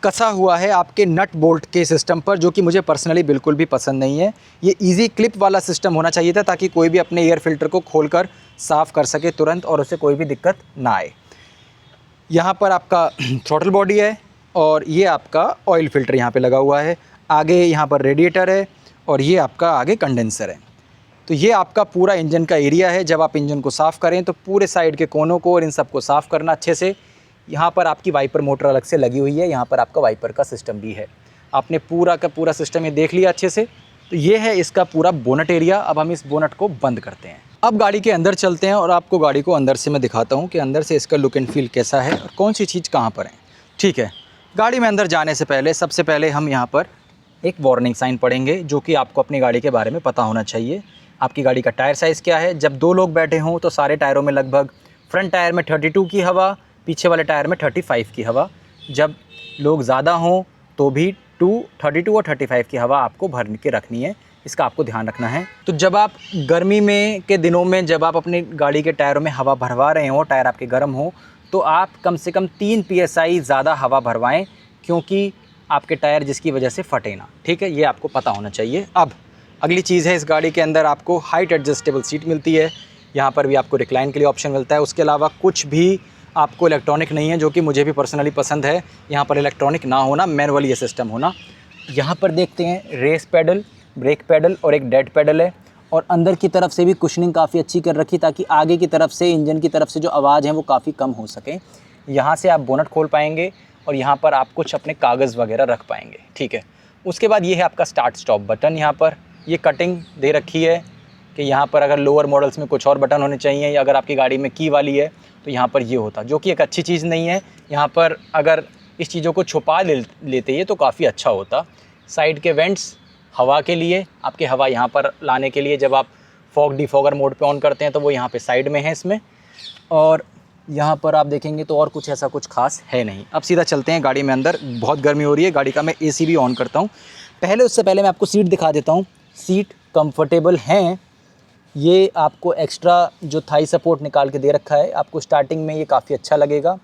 कसा हुआ है आपके नट बोल्ट के सिस्टम पर, जो कि मुझे पर्सनली बिल्कुल भी पसंद नहीं है। ये इजी क्लिप वाला सिस्टम होना चाहिए था ताकि कोई भी अपने एयर फिल्टर को खोलकर साफ़ कर सके तुरंत और उसे कोई भी दिक्कत ना आए। यहाँ पर आपका थ्रॉटल बॉडी है और ये आपका ऑयल फिल्टर यहाँ पे लगा हुआ है। आगे यहाँ पर रेडिएटर है और ये आपका आगे कंडेंसर है। तो ये आपका पूरा इंजन का एरिया है। जब आप इंजन को साफ़ करें तो पूरे साइड के कोनों को और इन सब को साफ़ करना अच्छे से। यहाँ पर आपकी वाइपर मोटर अलग से लगी हुई है, यहाँ पर आपका वाइपर का सिस्टम भी है। आपने पूरा का पूरा सिस्टम ये देख लिया अच्छे से। तो ये है इसका पूरा बोनट एरिया। अब हम इस बोनट को बंद करते हैं। अब गाड़ी के अंदर चलते हैं और आपको गाड़ी को अंदर से मैं दिखाता हूँ कि अंदर से इसका लुक एंड फील कैसा है और कौन सी चीज़ कहाँ पर है। ठीक है, गाड़ी में अंदर जाने से पहले सबसे पहले हम यहाँ पर एक वार्निंग साइन पढ़ेंगे जो कि आपको अपनी गाड़ी के बारे में पता होना चाहिए। आपकी गाड़ी का टायर साइज़ क्या है। जब 2 लोग बैठे हों तो सारे टायरों में लगभग फ्रंट टायर में 32 की हवा, पीछे वाले टायर में 35 की हवा। जब लोग ज़्यादा हों तो भी 32 और 35 की हवा आपको भर के रखनी है, इसका आपको ध्यान रखना है। तो जब आप गर्मी में के दिनों में जब आप अपनी गाड़ी के टायरों में हवा भरवा रहे हो, टायर आपके गर्म हो, तो आप कम से कम 3 PSI ज़्यादा हवा भरवाएं, क्योंकि आपके टायर जिसकी वजह से फटे ना। ठीक है, ये आपको पता होना चाहिए। अब अगली चीज़ है, इस गाड़ी के अंदर आपको हाइट एडजस्टेबल सीट मिलती है। यहाँ पर भी आपको रिक्लाइन के लिए ऑप्शन मिलता है। उसके अलावा कुछ भी आपको इलेक्ट्रॉनिक नहीं है, जो कि मुझे भी पर्सनली पसंद है। यहाँ पर इलेक्ट्रॉनिक ना होना, मैनुअल ये सिस्टम होना। यहाँ पर देखते हैं रेस पेडल, ब्रेक पेडल और एक डेड पेडल है। और अंदर की तरफ से भी कुशनिंग काफ़ी अच्छी कर रखी ताकि आगे की तरफ से, इंजन की तरफ से जो आवाज़ है वो काफ़ी कम हो सके। यहाँ से आप बोनट खोल पाएंगे और यहाँ पर आप कुछ अपने कागज़ वगैरह रख पाएंगे। ठीक है, उसके बाद ये है आपका स्टार्ट स्टॉप बटन। यहाँ पर ये कटिंग दे रखी है कि यहाँ पर अगर लोअर मॉडल्स में कुछ और बटन होने चाहिए या अगर आपकी गाड़ी में की वाली है तो यहाँ पर ये होता, जो कि एक अच्छी चीज़ नहीं है। यहाँ पर अगर इस चीज़ों को छुपा लेते ये तो काफ़ी अच्छा होता। साइड के वेंट्स हवा के लिए, आपके हवा यहाँ पर लाने के लिए, जब आप फॉग डिफॉगर मोड पे ऑन करते हैं तो वो यहाँ पे साइड में है इसमें। और यहाँ पर आप देखेंगे तो और कुछ ऐसा कुछ खास है नहीं। अब सीधा चलते हैं गाड़ी में अंदर। बहुत गर्मी हो रही है, गाड़ी का मैं AC भी ऑन करता हूँ। उससे पहले मैं आपको सीट दिखा देता हूँ। सीट कंफर्टेबल हैं। ये आपको एक्स्ट्रा जो थाई सपोर्ट निकाल के दे रखा है, आपको स्टार्टिंग में ये काफ़ी अच्छा लगेगा।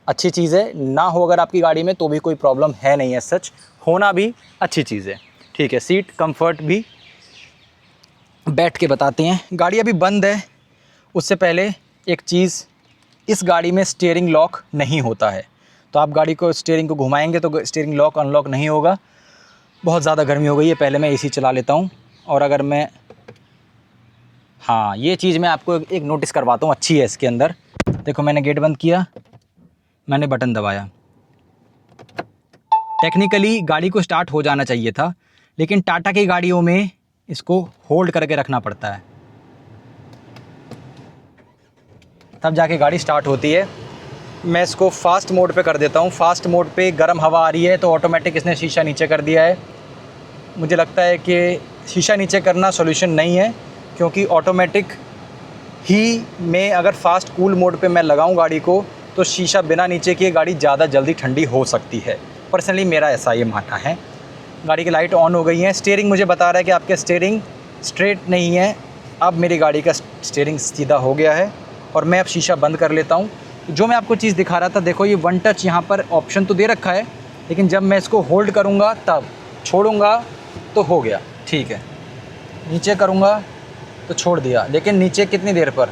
अच्छी चीज़ है, ना हो अगर आपकी गाड़ी में तो भी कोई प्रॉब्लम है नहीं है, सच होना भी अच्छी चीज़ है। ठीक है, सीट कंफर्ट भी। बैठ के बताते हैं, गाड़ी अभी बंद है। उससे पहले एक चीज़, इस गाड़ी में स्टीयरिंग लॉक नहीं होता है। तो आप गाड़ी को स्टीयरिंग को घुमाएंगे तो स्टीयरिंग लॉक अनलॉक नहीं होगा। बहुत ज़्यादा गर्मी हो गई है, पहले मैं एसी चला लेता हूँ। और अगर मैं, हाँ ये चीज़ मैं आपको एक नोटिस करवाता हूँ, अच्छी है इसके अंदर। देखो मैंने गेट बंद किया, मैंने बटन दबाया, टेक्निकली गाड़ी को स्टार्ट हो जाना चाहिए था, लेकिन टाटा की गाड़ियों में इसको होल्ड करके रखना पड़ता है, तब जाके गाड़ी स्टार्ट होती है। मैं इसको फास्ट मोड पे कर देता हूँ। फास्ट मोड पे गर्म हवा आ रही है तो ऑटोमेटिक इसने शीशा नीचे कर दिया है। मुझे लगता है कि शीशा नीचे करना सॉल्यूशन नहीं है, क्योंकि ऑटोमेटिक ही में अगर फास्ट कूल मोड पे मैं लगाऊं गाड़ी को तो शीशा बिना नीचे किए गाड़ी ज़्यादा जल्दी ठंडी हो सकती है। पर्सनली मेरा ऐसा ये मानना है। गाड़ी की लाइट ऑन हो गई है। स्टीयरिंग मुझे बता रहा है कि आपके स्टीयरिंग स्ट्रेट नहीं है। अब मेरी गाड़ी का स्टीयरिंग सीधा हो गया है और मैं अब शीशा बंद कर लेता हूँ। जो मैं आपको चीज़ दिखा रहा था, देखो ये वन टच यहाँ पर ऑप्शन तो दे रखा है, लेकिन जब मैं इसको होल्ड करूँगा तब, छोड़ूंगा तो हो गया, ठीक है। नीचे करूँगा तो छोड़ दिया, लेकिन नीचे कितनी देर पर,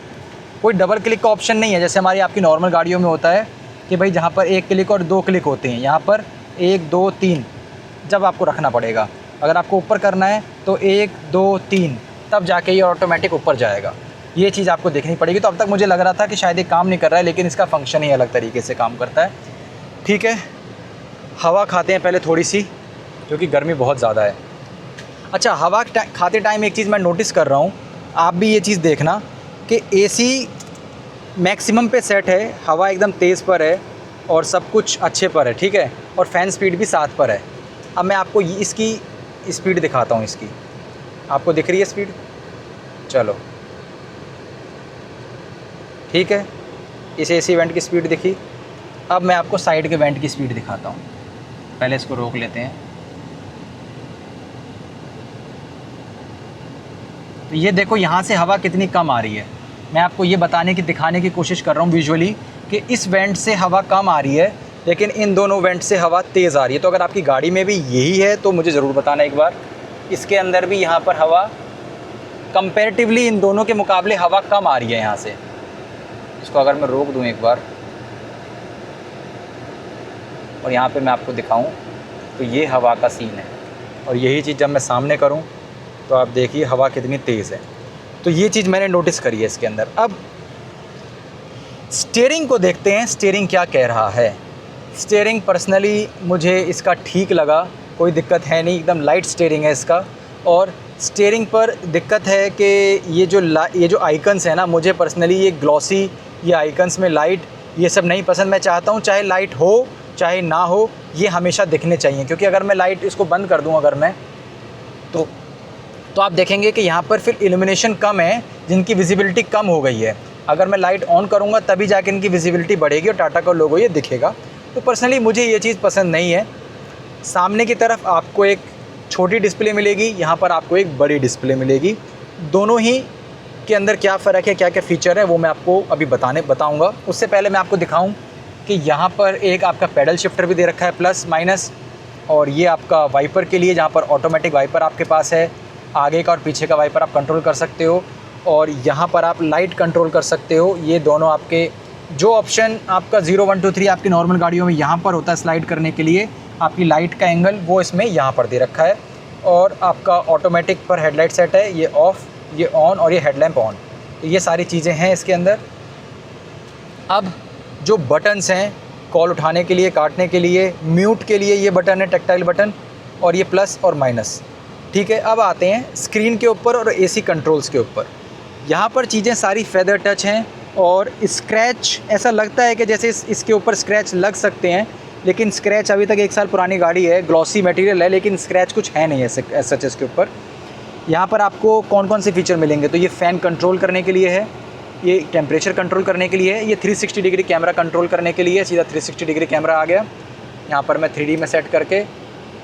कोई डबल क्लिक का ऑप्शन नहीं है जैसे हमारी आपकी नॉर्मल गाड़ियों में होता है कि भाई जहाँ पर 1 क्लिक और 2 क्लिक होते हैं, यहाँ पर 1 2 3 जब आपको रखना पड़ेगा। अगर आपको ऊपर करना है तो 1 2 3 तब जाके ये ऑटोमेटिक ऊपर जाएगा। ये चीज़ आपको देखनी पड़ेगी। तो अब तक मुझे लग रहा था कि शायद ये काम नहीं कर रहा है, लेकिन इसका फंक्शन ही अलग तरीके से काम करता है। ठीक है, हवा खाते हैं पहले थोड़ी सी, क्योंकि गर्मी बहुत ज़्यादा है। अच्छा, हवा खाते टाइम एक चीज़ मैं नोटिस कर रहा हूँ, आप भी ये चीज़ देखना कि एसी मैक्सिमम पे सेट है, हवा एकदम तेज़ पर है और सब कुछ अच्छे पर है, ठीक है, और फ़ैन स्पीड भी 7 पर है। अब मैं आपको इसकी स्पीड दिखाता हूँ। इसकी आपको दिख रही है स्पीड, चलो ठीक है, इस एसी वेंट की स्पीड दिखी। अब मैं आपको साइड के वेंट की स्पीड दिखाता हूँ। पहले इसको रोक लेते हैं। तो ये देखो यहाँ से हवा कितनी कम आ रही है। मैं आपको ये बताने की, दिखाने की कोशिश कर रहा हूँ विजुअली कि इस वेंट से हवा कम आ रही है, लेकिन इन दोनों वेंट से हवा तेज़ आ रही है। तो अगर आपकी गाड़ी में भी यही है तो मुझे ज़रूर बताना एक बार। इसके अंदर भी यहाँ पर हवा कंपैरेटिवली इन दोनों के मुकाबले हवा कम आ रही है यहाँ से। इसको अगर मैं रोक दूँ एक बार और यहाँ पे मैं आपको दिखाऊं तो ये हवा का सीन है, और यही चीज़ जब मैं सामने करूं तो आप देखिए हवा कितनी तेज़ है। तो ये चीज़ मैंने नोटिस करी है इसके अंदर। अब स्टीयरिंग को देखते हैं, स्टीयरिंग क्या कह रहा है। स्टीयरिंग पर्सनली मुझे इसका ठीक लगा, कोई दिक्कत है नहीं, एकदम लाइट स्टीयरिंग है इसका। और स्टीयरिंग पर दिक्कत है कि ये जो आइकन्स है ना, मुझे पर्सनली ये ग्लॉसी, ये आइकन्स में लाइट, ये सब नहीं पसंद। मैं चाहता हूँ चाहे लाइट हो चाहे ना हो, ये हमेशा दिखने चाहिए, क्योंकि अगर मैं लाइट इसको बंद कर दूँ अगर मैं तो आप देखेंगे कि यहाँ पर फिर इल्यूमिनेशन कम है, जिनकी विजिबिलिटी कम हो गई है। अगर मैं लाइट ऑन करूँगा तभी जाके इनकी विजिबिलिटी बढ़ेगी और टाटा का लोगो ये दिखेगा। तो पर्सनली मुझे ये चीज़ पसंद नहीं है। सामने की तरफ आपको एक छोटी डिस्प्ले मिलेगी, यहाँ पर आपको एक बड़ी डिस्प्ले मिलेगी। दोनों ही के अंदर क्या फ़र्क है, क्या क्या फ़ीचर है, वो मैं आपको अभी बताऊँगा। उससे पहले मैं आपको दिखाऊँ कि यहाँ पर एक आपका पैडल शिफ्टर भी दे रखा है, प्लस माइनस, और ये आपका वाइपर के लिए, जहाँ पर ऑटोमेटिक वाइपर आपके पास है। आगे का और पीछे का वाइपर आप कंट्रोल कर सकते हो, और यहाँ पर आप लाइट कंट्रोल कर सकते हो। ये दोनों आपके, जो ऑप्शन आपका 0 1 2 3 आपकी नॉर्मल गाड़ियों में यहाँ पर होता है स्लाइड करने के लिए, आपकी लाइट का एंगल, वो इसमें यहाँ पर दे रखा है। और आपका ऑटोमेटिक पर हेडलाइट सेट है, ये ऑफ़, ये ऑन, और ये हेडलैम्प ऑन। तो ये सारी चीज़ें हैं इसके अंदर। अब जो बटन्स हैं, कॉल उठाने के लिए, काटने के लिए, म्यूट के लिए ये बटन है, टैक्टाइल बटन, और ये प्लस और माइनस। ठीक है, अब आते हैं स्क्रीन के ऊपर और एसी कंट्रोल्स के ऊपर। यहाँ पर चीज़ें सारी फेदर टच हैं, और स्क्रैच ऐसा लगता है कि जैसे इसके ऊपर स्क्रैच लग सकते हैं, लेकिन स्क्रैच अभी तक 1 साल पुरानी गाड़ी है, ग्लॉसी मटेरियल है, लेकिन स्क्रैच कुछ है नहीं ऐसे सच इसके ऊपर। यहाँ पर आपको कौन कौन से फीचर मिलेंगे, तो ये फ़ैन कंट्रोल करने के लिए है, ये टेम्परेचर कंट्रोल करने के लिए है, ये 360 डिग्री कैमरा कंट्रोल करने के लिए, सीधा 360 डिग्री कैमरा आ गया। यहाँ पर मैं 3D में सेट करके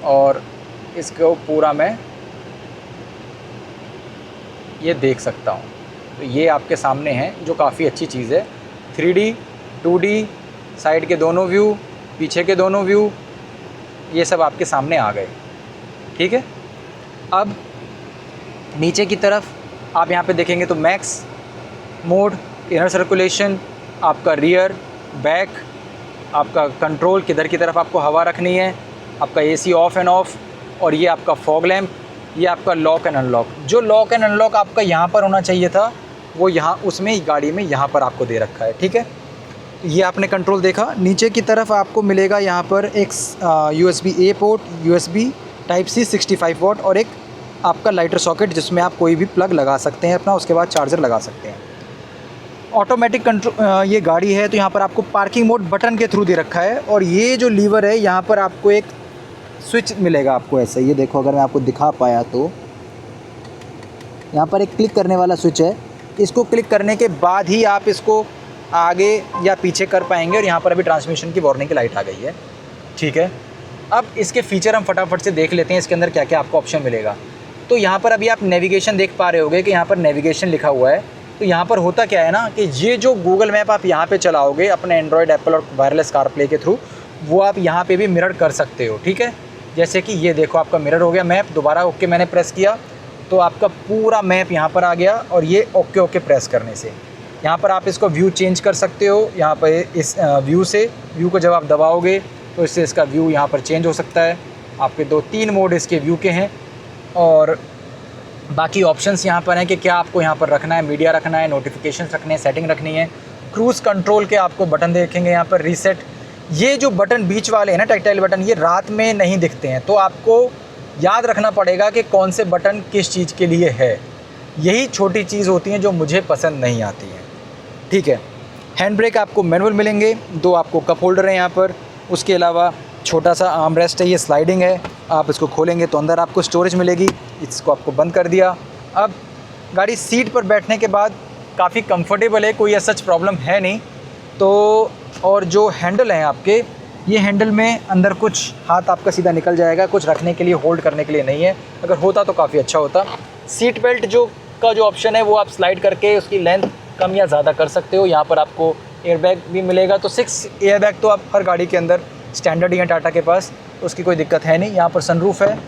और इसको पूरा मैं ये देख सकता हूँ। तो ये आपके सामने है, जो काफ़ी अच्छी चीज़ है। 3D 2D साइड के दोनों व्यू, पीछे के दोनों व्यू, ये सब आपके सामने आ गए। ठीक है, अब नीचे की तरफ आप यहाँ पे देखेंगे तो मैक्स मोड, इनर सर्कुलेशन, आपका रियर, बैक, आपका कंट्रोल किधर की तरफ आपको हवा रखनी है, आपका एसी ऑफ़ एंड ऑफ़, और ये आपका फॉग लैम्प, ये आपका लॉक एंड अनलॉक। जो लॉक एंड अनलॉक आपका यहाँ पर होना चाहिए था वो यहाँ उसमें गाड़ी में यहाँ पर आपको दे रखा है, ठीक है। ये आपने कंट्रोल देखा। नीचे की तरफ आपको मिलेगा यहाँ पर एक USB A port, USB type C 65 वाट और एक आपका लाइटर सॉकेट जिसमें आप कोई भी प्लग लगा सकते हैं अपना, उसके बाद चार्जर लगा सकते हैं। ऑटोमेटिक कंट्रोल ये गाड़ी है तो यहाँ पर आपको पार्किंग मोड बटन के थ्रू दे रखा है, और ये जो लीवर है यहाँ पर आपको एक स्विच मिलेगा आपको ऐसे, ये देखो अगर मैं आपको दिखा पाया तो यहाँ पर एक क्लिक करने वाला स्विच है। इसको क्लिक करने के बाद ही आप इसको आगे या पीछे कर पाएंगे, और यहाँ पर अभी ट्रांसमिशन की वार्निंग की लाइट आ गई है, ठीक है। अब इसके फीचर हम फटाफट से देख लेते हैं, इसके अंदर क्या क्या आपको ऑप्शन मिलेगा। तो यहाँ पर अभी आप नेविगेशन देख पा रहे होगे कि यहाँ पर नेविगेशन लिखा हुआ है। तो यहाँ पर होता क्या है ना कि ये जो गूगल मैप आप यहाँ पे चलाओगे अपने एंड्रॉयड, एप्पल और वायरलेस कारप्ले के थ्रू, वो आप यहाँ पे भी मिरर कर सकते हो, ठीक है। जैसे कि ये देखो आपका मिरर हो गया मैप, दोबारा ओके मैंने प्रेस किया तो आपका पूरा मैप यहाँ पर आ गया, और ये ओके ओके प्रेस करने से यहाँ पर आप इसको व्यू चेंज कर सकते हो। यहाँ पर इस व्यू को जब आप दबाओगे तो इससे इसका व्यू यहाँ पर चेंज हो सकता है। आपके 2-3 मोड इसके व्यू के हैं, और बाकी ऑप्शंस यहाँ पर हैं कि क्या आपको यहाँ पर रखना है, मीडिया रखना है, नोटिफिकेशंस रखने हैं, सेटिंग रखनी है। क्रूज़ कंट्रोल के आपको बटन देखेंगे यहाँ पर, रीसेट। ये जो बटन बीच वाले हैं ना टैक्टाइल बटन, ये रात में नहीं दिखते हैं, तो आपको याद रखना पड़ेगा कि कौन से बटन किस चीज़ के लिए है। यही छोटी चीज़ होती हैं जो मुझे पसंद नहीं आती हैं, ठीक है। हैंड ब्रेक आपको मैनुअल मिलेंगे, 2 आपको कप होल्डर हैं यहाँ पर, उसके अलावा छोटा सा आर्म रेस्ट है, ये स्लाइडिंग है, आप इसको खोलेंगे तो अंदर आपको स्टोरेज मिलेगी। इसको आपको बंद कर दिया। अब गाड़ी सीट पर बैठने के बाद काफ़ी कंफर्टेबल है, कोई ऐसा प्रॉब्लम है नहीं। तो और जो हैंडल हैं आपके, ये हैंडल में अंदर कुछ हाथ आपका सीधा निकल जाएगा, कुछ रखने के लिए, होल्ड करने के लिए नहीं है। अगर होता तो काफ़ी अच्छा होता। सीट बेल्ट जो ऑप्शन है वो आप स्लाइड करके उसकी लेंथ कम या ज़्यादा कर सकते हो। यहाँ पर आपको एयरबैग भी मिलेगा, तो 6 एयरबैग तो आप हर गाड़ी के अंदर स्टैंडर्ड ही है टाटा के पास, तो उसकी कोई दिक्कत है नहीं। यहाँ पर सनरूफ है,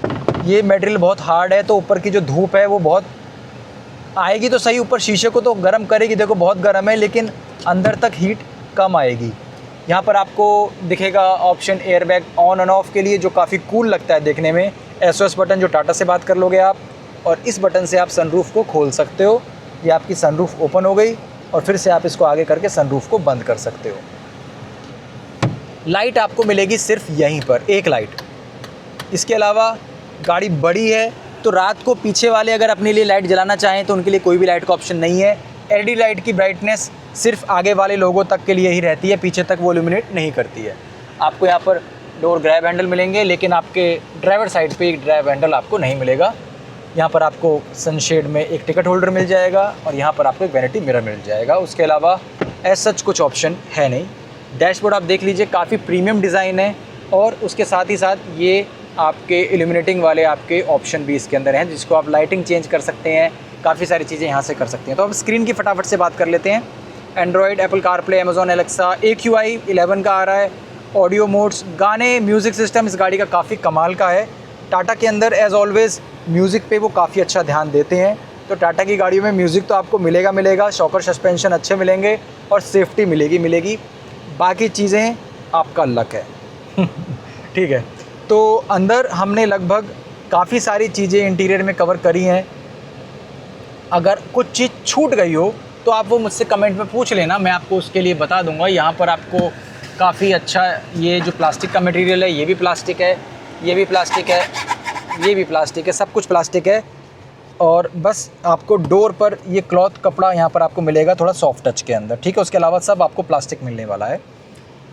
ये मटेरियल बहुत हार्ड है तो ऊपर की जो धूप है वो बहुत आएगी तो सही, ऊपर शीशे को तो गर्म करेगी, देखो बहुत गर्म है, लेकिन अंदर तक हीट कम आएगी। यहाँ पर आपको दिखेगा option airbag on end of के लिए, जो काफ़ी कूल लगता है देखने में। SOS बटन जो टाटा से बात कर लोगे आप, और इस बटन से आप सनरूफ को खोल सकते हो। ये आपकी सनरूफ ओपन हो गई, और फिर से आप इसको आगे करके सनरूफ को बंद कर सकते हो। लाइट आपको मिलेगी सिर्फ यहीं पर, एक लाइट। इसके अलावा गाड़ी बड़ी है तो रात को पीछे वाले अगर अपने लिए लाइट जलाना चाहें तो उनके लिए कोई भी लाइट का ऑप्शन नहीं है। LED लाइट की ब्राइटनेस सिर्फ आगे वाले लोगों तक के लिए ही रहती है, पीछे तक वो इल्यूमिनेट नहीं करती है। आपको यहाँ पर डोर ग्रैब हैंडल मिलेंगे, लेकिन आपके ड्राइवर साइड पे एक ग्रैब हैंडल आपको नहीं मिलेगा। यहाँ पर आपको सनशेड में एक टिकट होल्डर मिल जाएगा, और यहाँ पर आपको एक वैनिटी मिरर मिल जाएगा। उसके अलावा एज सच कुछ ऑप्शन है नहीं। डैशबोर्ड आप देख लीजिए, काफ़ी प्रीमियम डिज़ाइन है, और उसके साथ ही साथ ये आपके इल्यूमिनेटिंग वाले आपके ऑप्शन भी इसके अंदर हैं, जिसको आप लाइटिंग चेंज कर सकते हैं, काफ़ी सारी चीज़ें यहाँ से कर सकते हैं। तो अब स्क्रीन की फटाफट से बात कर लेते हैं। Android, Apple CarPlay, Amazon Alexa, AQI 11 का आ रहा है। ऑडियो मोड्स, गाने, म्यूज़िक सिस्टम इस गाड़ी का काफ़ी कमाल का है। टाटा के अंदर एज़ ऑलवेज़ म्यूज़िक पे वो काफ़ी अच्छा ध्यान देते हैं, तो टाटा की गाड़ियों में म्यूज़िक तो आपको मिलेगा। शॉकर सस्पेंशन अच्छे मिलेंगे, और सेफ्टी मिलेगी। बाकी चीज़ें आपका लक है। ठीक है, तो अंदर हमने लगभग काफ़ी सारी चीज़ें इंटीरियर में कवर करी हैं। अगर कुछ चीज़ छूट गई हो तो आप वो मुझसे कमेंट में पूछ लेना, मैं आपको उसके लिए बता दूंगा। यहाँ पर आपको काफ़ी अच्छा ये जो प्लास्टिक का मटेरियल है, ये भी प्लास्टिक है, ये भी प्लास्टिक है, ये भी प्लास्टिक है, सब कुछ प्लास्टिक है। और बस आपको डोर पर ये क्लॉथ कपड़ा यहाँ पर आपको मिलेगा थोड़ा सॉफ्ट टच के अंदर, ठीक है। उसके अलावा सब आपको प्लास्टिक मिलने वाला है।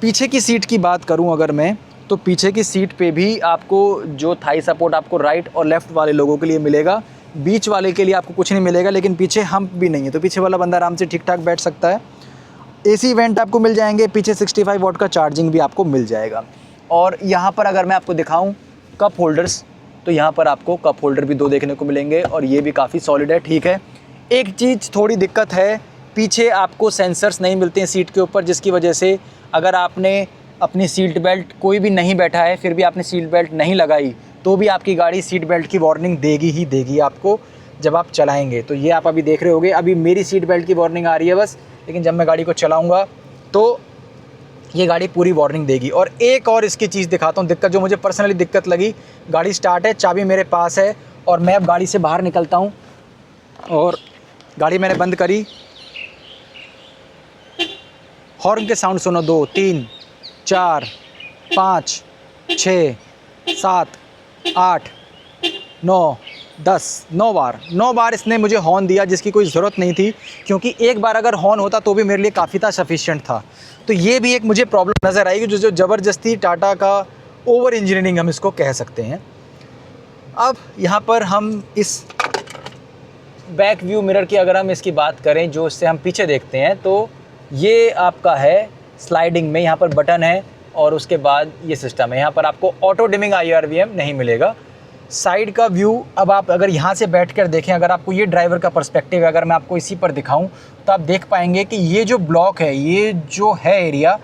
पीछे की सीट की बात करूँ अगर मैं, तो पीछे की सीट पे भी आपको जो थाई सपोर्ट आपको राइट और लेफ़्ट वाले लोगों के लिए मिलेगा, बीच वाले के लिए आपको कुछ नहीं मिलेगा, लेकिन पीछे हम्प भी नहीं है, तो पीछे वाला बंदा आराम से ठीक ठाक बैठ सकता है। AC वेंट आपको मिल जाएंगे, पीछे 65 वाट का चार्जिंग भी आपको मिल जाएगा। और यहाँ पर अगर मैं आपको दिखाऊँ कप होल्डर्स, तो यहाँ पर आपको कप होल्डर भी 2 देखने को मिलेंगे, और ये भी काफ़ी सॉलिड है, ठीक है। एक चीज़ थोड़ी दिक्कत है, पीछे आपको सेंसर्स नहीं मिलते हैं सीट के ऊपर, जिसकी वजह से अगर आपने अपनी सीट बेल्ट, कोई भी नहीं बैठा है फिर भी आपने सीट बेल्ट नहीं लगाई, तो भी आपकी गाड़ी सीट बेल्ट की वार्निंग देगी ही देगी आपको जब आप चलाएंगे। तो ये आप अभी देख रहे होगे, अभी मेरी सीट बेल्ट की वार्निंग आ रही है बस, लेकिन जब मैं गाड़ी को चलाऊँगा तो ये गाड़ी पूरी वार्निंग देगी। और एक और इसकी चीज़ दिखाता हूँ, दिक्कत जो मुझे पर्सनली दिक्कत लगी, गाड़ी स्टार्ट है, चाबी मेरे पास है और मैं अब गाड़ी से बाहर निकलता हूँ और गाड़ी मैंने बंद करी, हॉर्न के साउंड सुनो, 2 3 4 5 6 7 8 9 10, 9 बार इसने मुझे हॉर्न दिया, जिसकी कोई ज़रूरत नहीं थी, क्योंकि एक बार अगर हॉर्न होता तो भी मेरे लिए काफ़ी था, सफिशिएंट था। तो ये भी एक मुझे प्रॉब्लम नज़र आएगी, जो ज़बरदस्ती टाटा का ओवर इंजीनियरिंग हम इसको कह सकते हैं। अब यहाँ पर हम इस बैक व्यू मिरर की अगर हम इसकी बात करें, जो इससे हम पीछे देखते हैं, तो ये आपका है स्लाइडिंग में, यहाँ पर बटन है और उसके बाद ये सिस्टम है। यहाँ पर आपको ऑटो डिमिंग IRVM नहीं मिलेगा। साइड का व्यू अब आप अगर यहाँ से बैठकर देखें, अगर आपको ये ड्राइवर का पर्सपेक्टिव है, अगर मैं आपको इसी पर दिखाऊं, तो आप देख पाएंगे कि ये जो ब्लॉक है, ये जो है एरिया,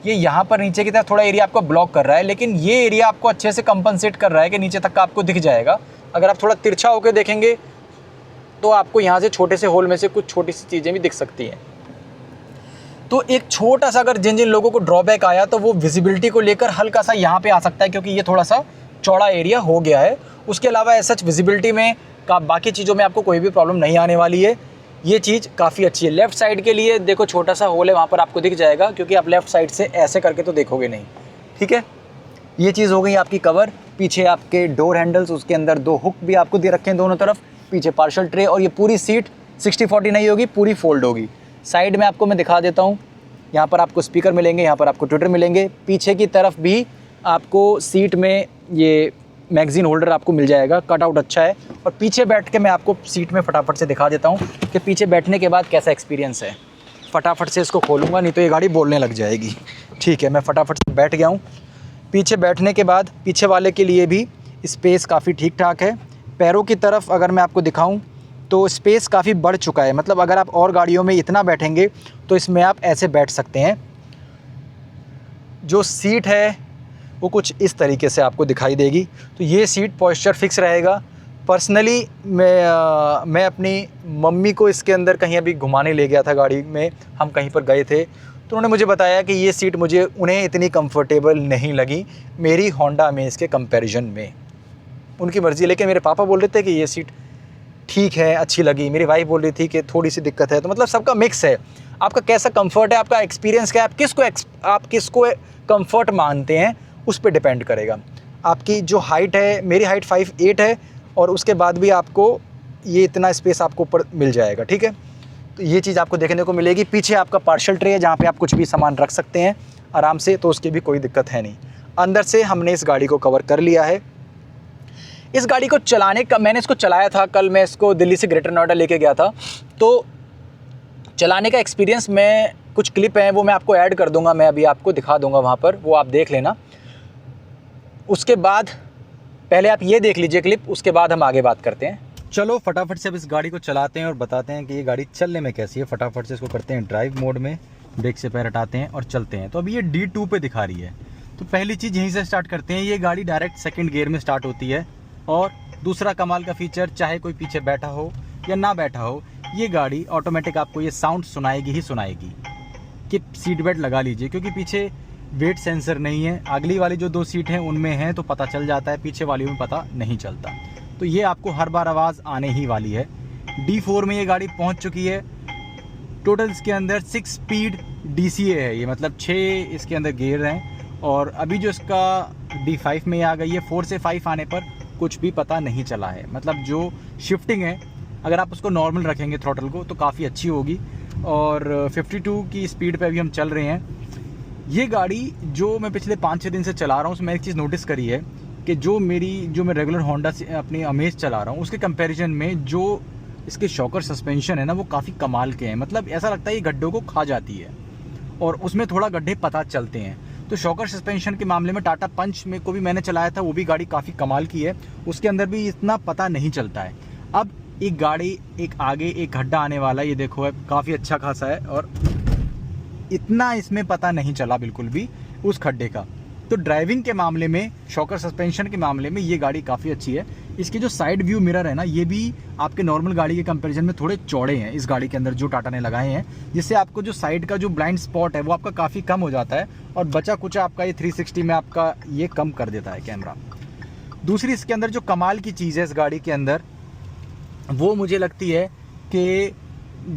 ये यहाँ पर नीचे की तरफ थोड़ा एरिया आपको ब्लॉक कर रहा है, लेकिन ये एरिया आपको अच्छे से कंपनसेट कर रहा है कि नीचे तक का आपको दिख जाएगा। अगर आप थोड़ा तिरछा होकर देखेंगे तो आपको यहाँ से छोटे से होल में से कुछ छोटी सी चीज़ें भी दिख सकती हैं। तो एक छोटा सा अगर जिन लोगों को ड्रॉबैक आया, तो वो विजिबिलिटी को लेकर हल्का सा यहाँ पे आ सकता है, क्योंकि ये थोड़ा सा चौड़ा एरिया हो गया है। उसके अलावा एज सच विजिबिलिटी में का बाकी चीज़ों में आपको कोई भी प्रॉब्लम नहीं आने वाली है। ये चीज़ काफ़ी अच्छी है। लेफ़्ट साइड के लिए देखो छोटा सा होल है, वहाँ पर आपको दिख जाएगा, क्योंकि आप लेफ़्ट साइड से ऐसे करके तो देखोगे नहीं, ठीक है। ये चीज़ हो गई आपकी कवर। पीछे आपके डोर हैंडल्स, उसके अंदर 2 हुक भी आपको दे रखे हैं दोनों तरफ, पीछे पार्शल ट्रे, और ये पूरी सीट 60-40 नहीं होगी, पूरी फोल्ड होगी। साइड में आपको मैं दिखा देता हूँ, यहाँ पर आपको स्पीकर मिलेंगे, यहाँ पर आपको ट्विटर मिलेंगे। पीछे की तरफ भी आपको सीट में ये मैगज़ीन होल्डर आपको मिल जाएगा, कटआउट अच्छा है। और पीछे बैठ के मैं आपको सीट में फटाफट से दिखा देता हूँ कि पीछे बैठने के बाद कैसा एक्सपीरियंस है। फटाफट से इसको खोलूँगा, नहीं तो ये गाड़ी बोलने लग जाएगी। ठीक है, मैं फटाफट से बैठ गया हूँ। पीछे बैठने के बाद पीछे वाले के लिए भी स्पेस काफ़ी ठीक ठाक है। पैरों की तरफ अगर मैं आपको दिखाऊँ तो स्पेस काफ़ी बढ़ चुका है, मतलब अगर आप और गाड़ियों में इतना बैठेंगे तो इसमें आप ऐसे बैठ सकते हैं। जो सीट है वो कुछ इस तरीके से आपको दिखाई देगी। तो ये सीट पॉस्चर फिक्स रहेगा। पर्सनली मैं अपनी मम्मी को इसके अंदर कहीं अभी घुमाने ले गया था, गाड़ी में हम कहीं पर गए थे, तो उन्होंने मुझे बताया कि ये सीट उन्हें इतनी कंफर्टेबल नहीं लगी मेरी होंडा में इसके कंपैरिजन में। उनकी मर्ज़ी, लेकिन मेरे पापा बोल रहे थे कि ये सीट ठीक है, अच्छी लगी। मेरी वाइफ बोल रही थी कि थोड़ी सी दिक्कत है। तो मतलब सबका मिक्स है। आपका कैसा कंफर्ट है, आपका एक्सपीरियंस क्या है, आप किसको कंफर्ट मानते हैं, उस पर डिपेंड करेगा। आपकी जो हाइट है, मेरी हाइट 5'8" है, और उसके बाद भी आपको ये इतना स्पेस आपको ऊपर मिल जाएगा, ठीक है। तो ये चीज़ आपको देखने को मिलेगी। पीछे आपका पार्शल ट्रे है, जहाँ पे आप कुछ भी सामान रख सकते हैं आराम से, तो उसकी भी कोई दिक्कत है नहीं। अंदर से हमने इस गाड़ी को कवर कर लिया है। इस गाड़ी को चलाने का, मैंने इसको चलाया था, कल मैं इसको दिल्ली से ग्रेटर नोएडा लेके गया था, तो चलाने का एक्सपीरियंस, मैं कुछ क्लिप हैं वो मैं आपको ऐड कर दूंगा, मैं अभी आपको दिखा दूंगा वहाँ पर, वो आप देख लेना। उसके बाद पहले आप ये देख लीजिए क्लिप, उसके बाद हम आगे बात करते हैं। चलो फटाफट से अब इस गाड़ी को चलाते हैं और बताते हैं कि ये गाड़ी चलने में कैसी है। फटाफट से इसको करते हैं ड्राइव मोड में, ब्रेक से पैर हटाते हैं और चलते हैं। तो अभी ये D2 पे दिखा रही है। तो पहली चीज़ यहीं से स्टार्ट करते हैं। ये गाड़ी डायरेक्ट सेकंड गियर में स्टार्ट होती है। और दूसरा कमाल का फीचर, चाहे कोई पीछे बैठा हो या ना बैठा हो, ये गाड़ी ऑटोमेटिक आपको ये साउंड सुनाएगी ही सुनाएगी कि सीट बेल्ट लगा लीजिए, क्योंकि पीछे वेट सेंसर नहीं है। अगली वाली जो 2 सीट हैं उनमें है तो पता चल जाता है, पीछे वाली में पता नहीं चलता। तो ये आपको हर बार आवाज़ आने ही वाली है। D4 में ये गाड़ी पहुंच चुकी है। टोटल इसके अंदर 6 स्पीड DCA है, ये मतलब 6 इसके अंदर गियर हैं। और अभी जो इसका D5 में आ गई है, 4 से 5 आने पर कुछ भी पता नहीं चला है। मतलब जो शिफ्टिंग है, अगर आप उसको नॉर्मल रखेंगे थ्रॉटल को, तो काफ़ी अच्छी होगी। और 52 की स्पीड पे अभी हम चल रहे हैं। ये गाड़ी जो मैं पिछले 5-6 दिन से चला रहा हूँ, उसमें एक चीज़ नोटिस करी है कि जो मैं रेगुलर होंडा से अपनी अमेज चला रहा हूँ, उसके कंपैरिजन में जो इसके शॉकर सस्पेंशन है ना, वो काफ़ी कमाल के हैं। मतलब ऐसा लगता है ये गड्ढों को खा जाती है और उसमें थोड़ा गड्ढे पता चलते हैं। तो शॉकर सस्पेंशन के मामले में टाटा पंच में को भी मैंने चलाया था, वो भी गाड़ी काफ़ी कमाल की है, उसके अंदर भी इतना पता नहीं चलता है। अब एक गाड़ी, एक आगे एक गड्ढा आने वाला है, ये देखो है, काफ़ी अच्छा खासा है और इतना इसमें पता नहीं चला बिल्कुल भी उस खड्डे का। तो ड्राइविंग के मामले में, शॉकर सस्पेंशन के मामले में ये गाड़ी काफ़ी अच्छी है। इसके जो साइड व्यू मिरर है ना, ये भी आपके नॉर्मल गाड़ी के कंपैरिजन में थोड़े चौड़े हैं इस गाड़ी के अंदर जो टाटा ने लगाए हैं, जिससे आपको जो साइड का जो ब्लाइंड स्पॉट है वो आपका काफ़ी कम हो जाता है और बचा कुचा आपका ये 360 में आपका ये कम कर देता है कैमरा। दूसरी इसके अंदर जो कमाल की चीज़ है इस गाड़ी के अंदर, वो मुझे लगती है कि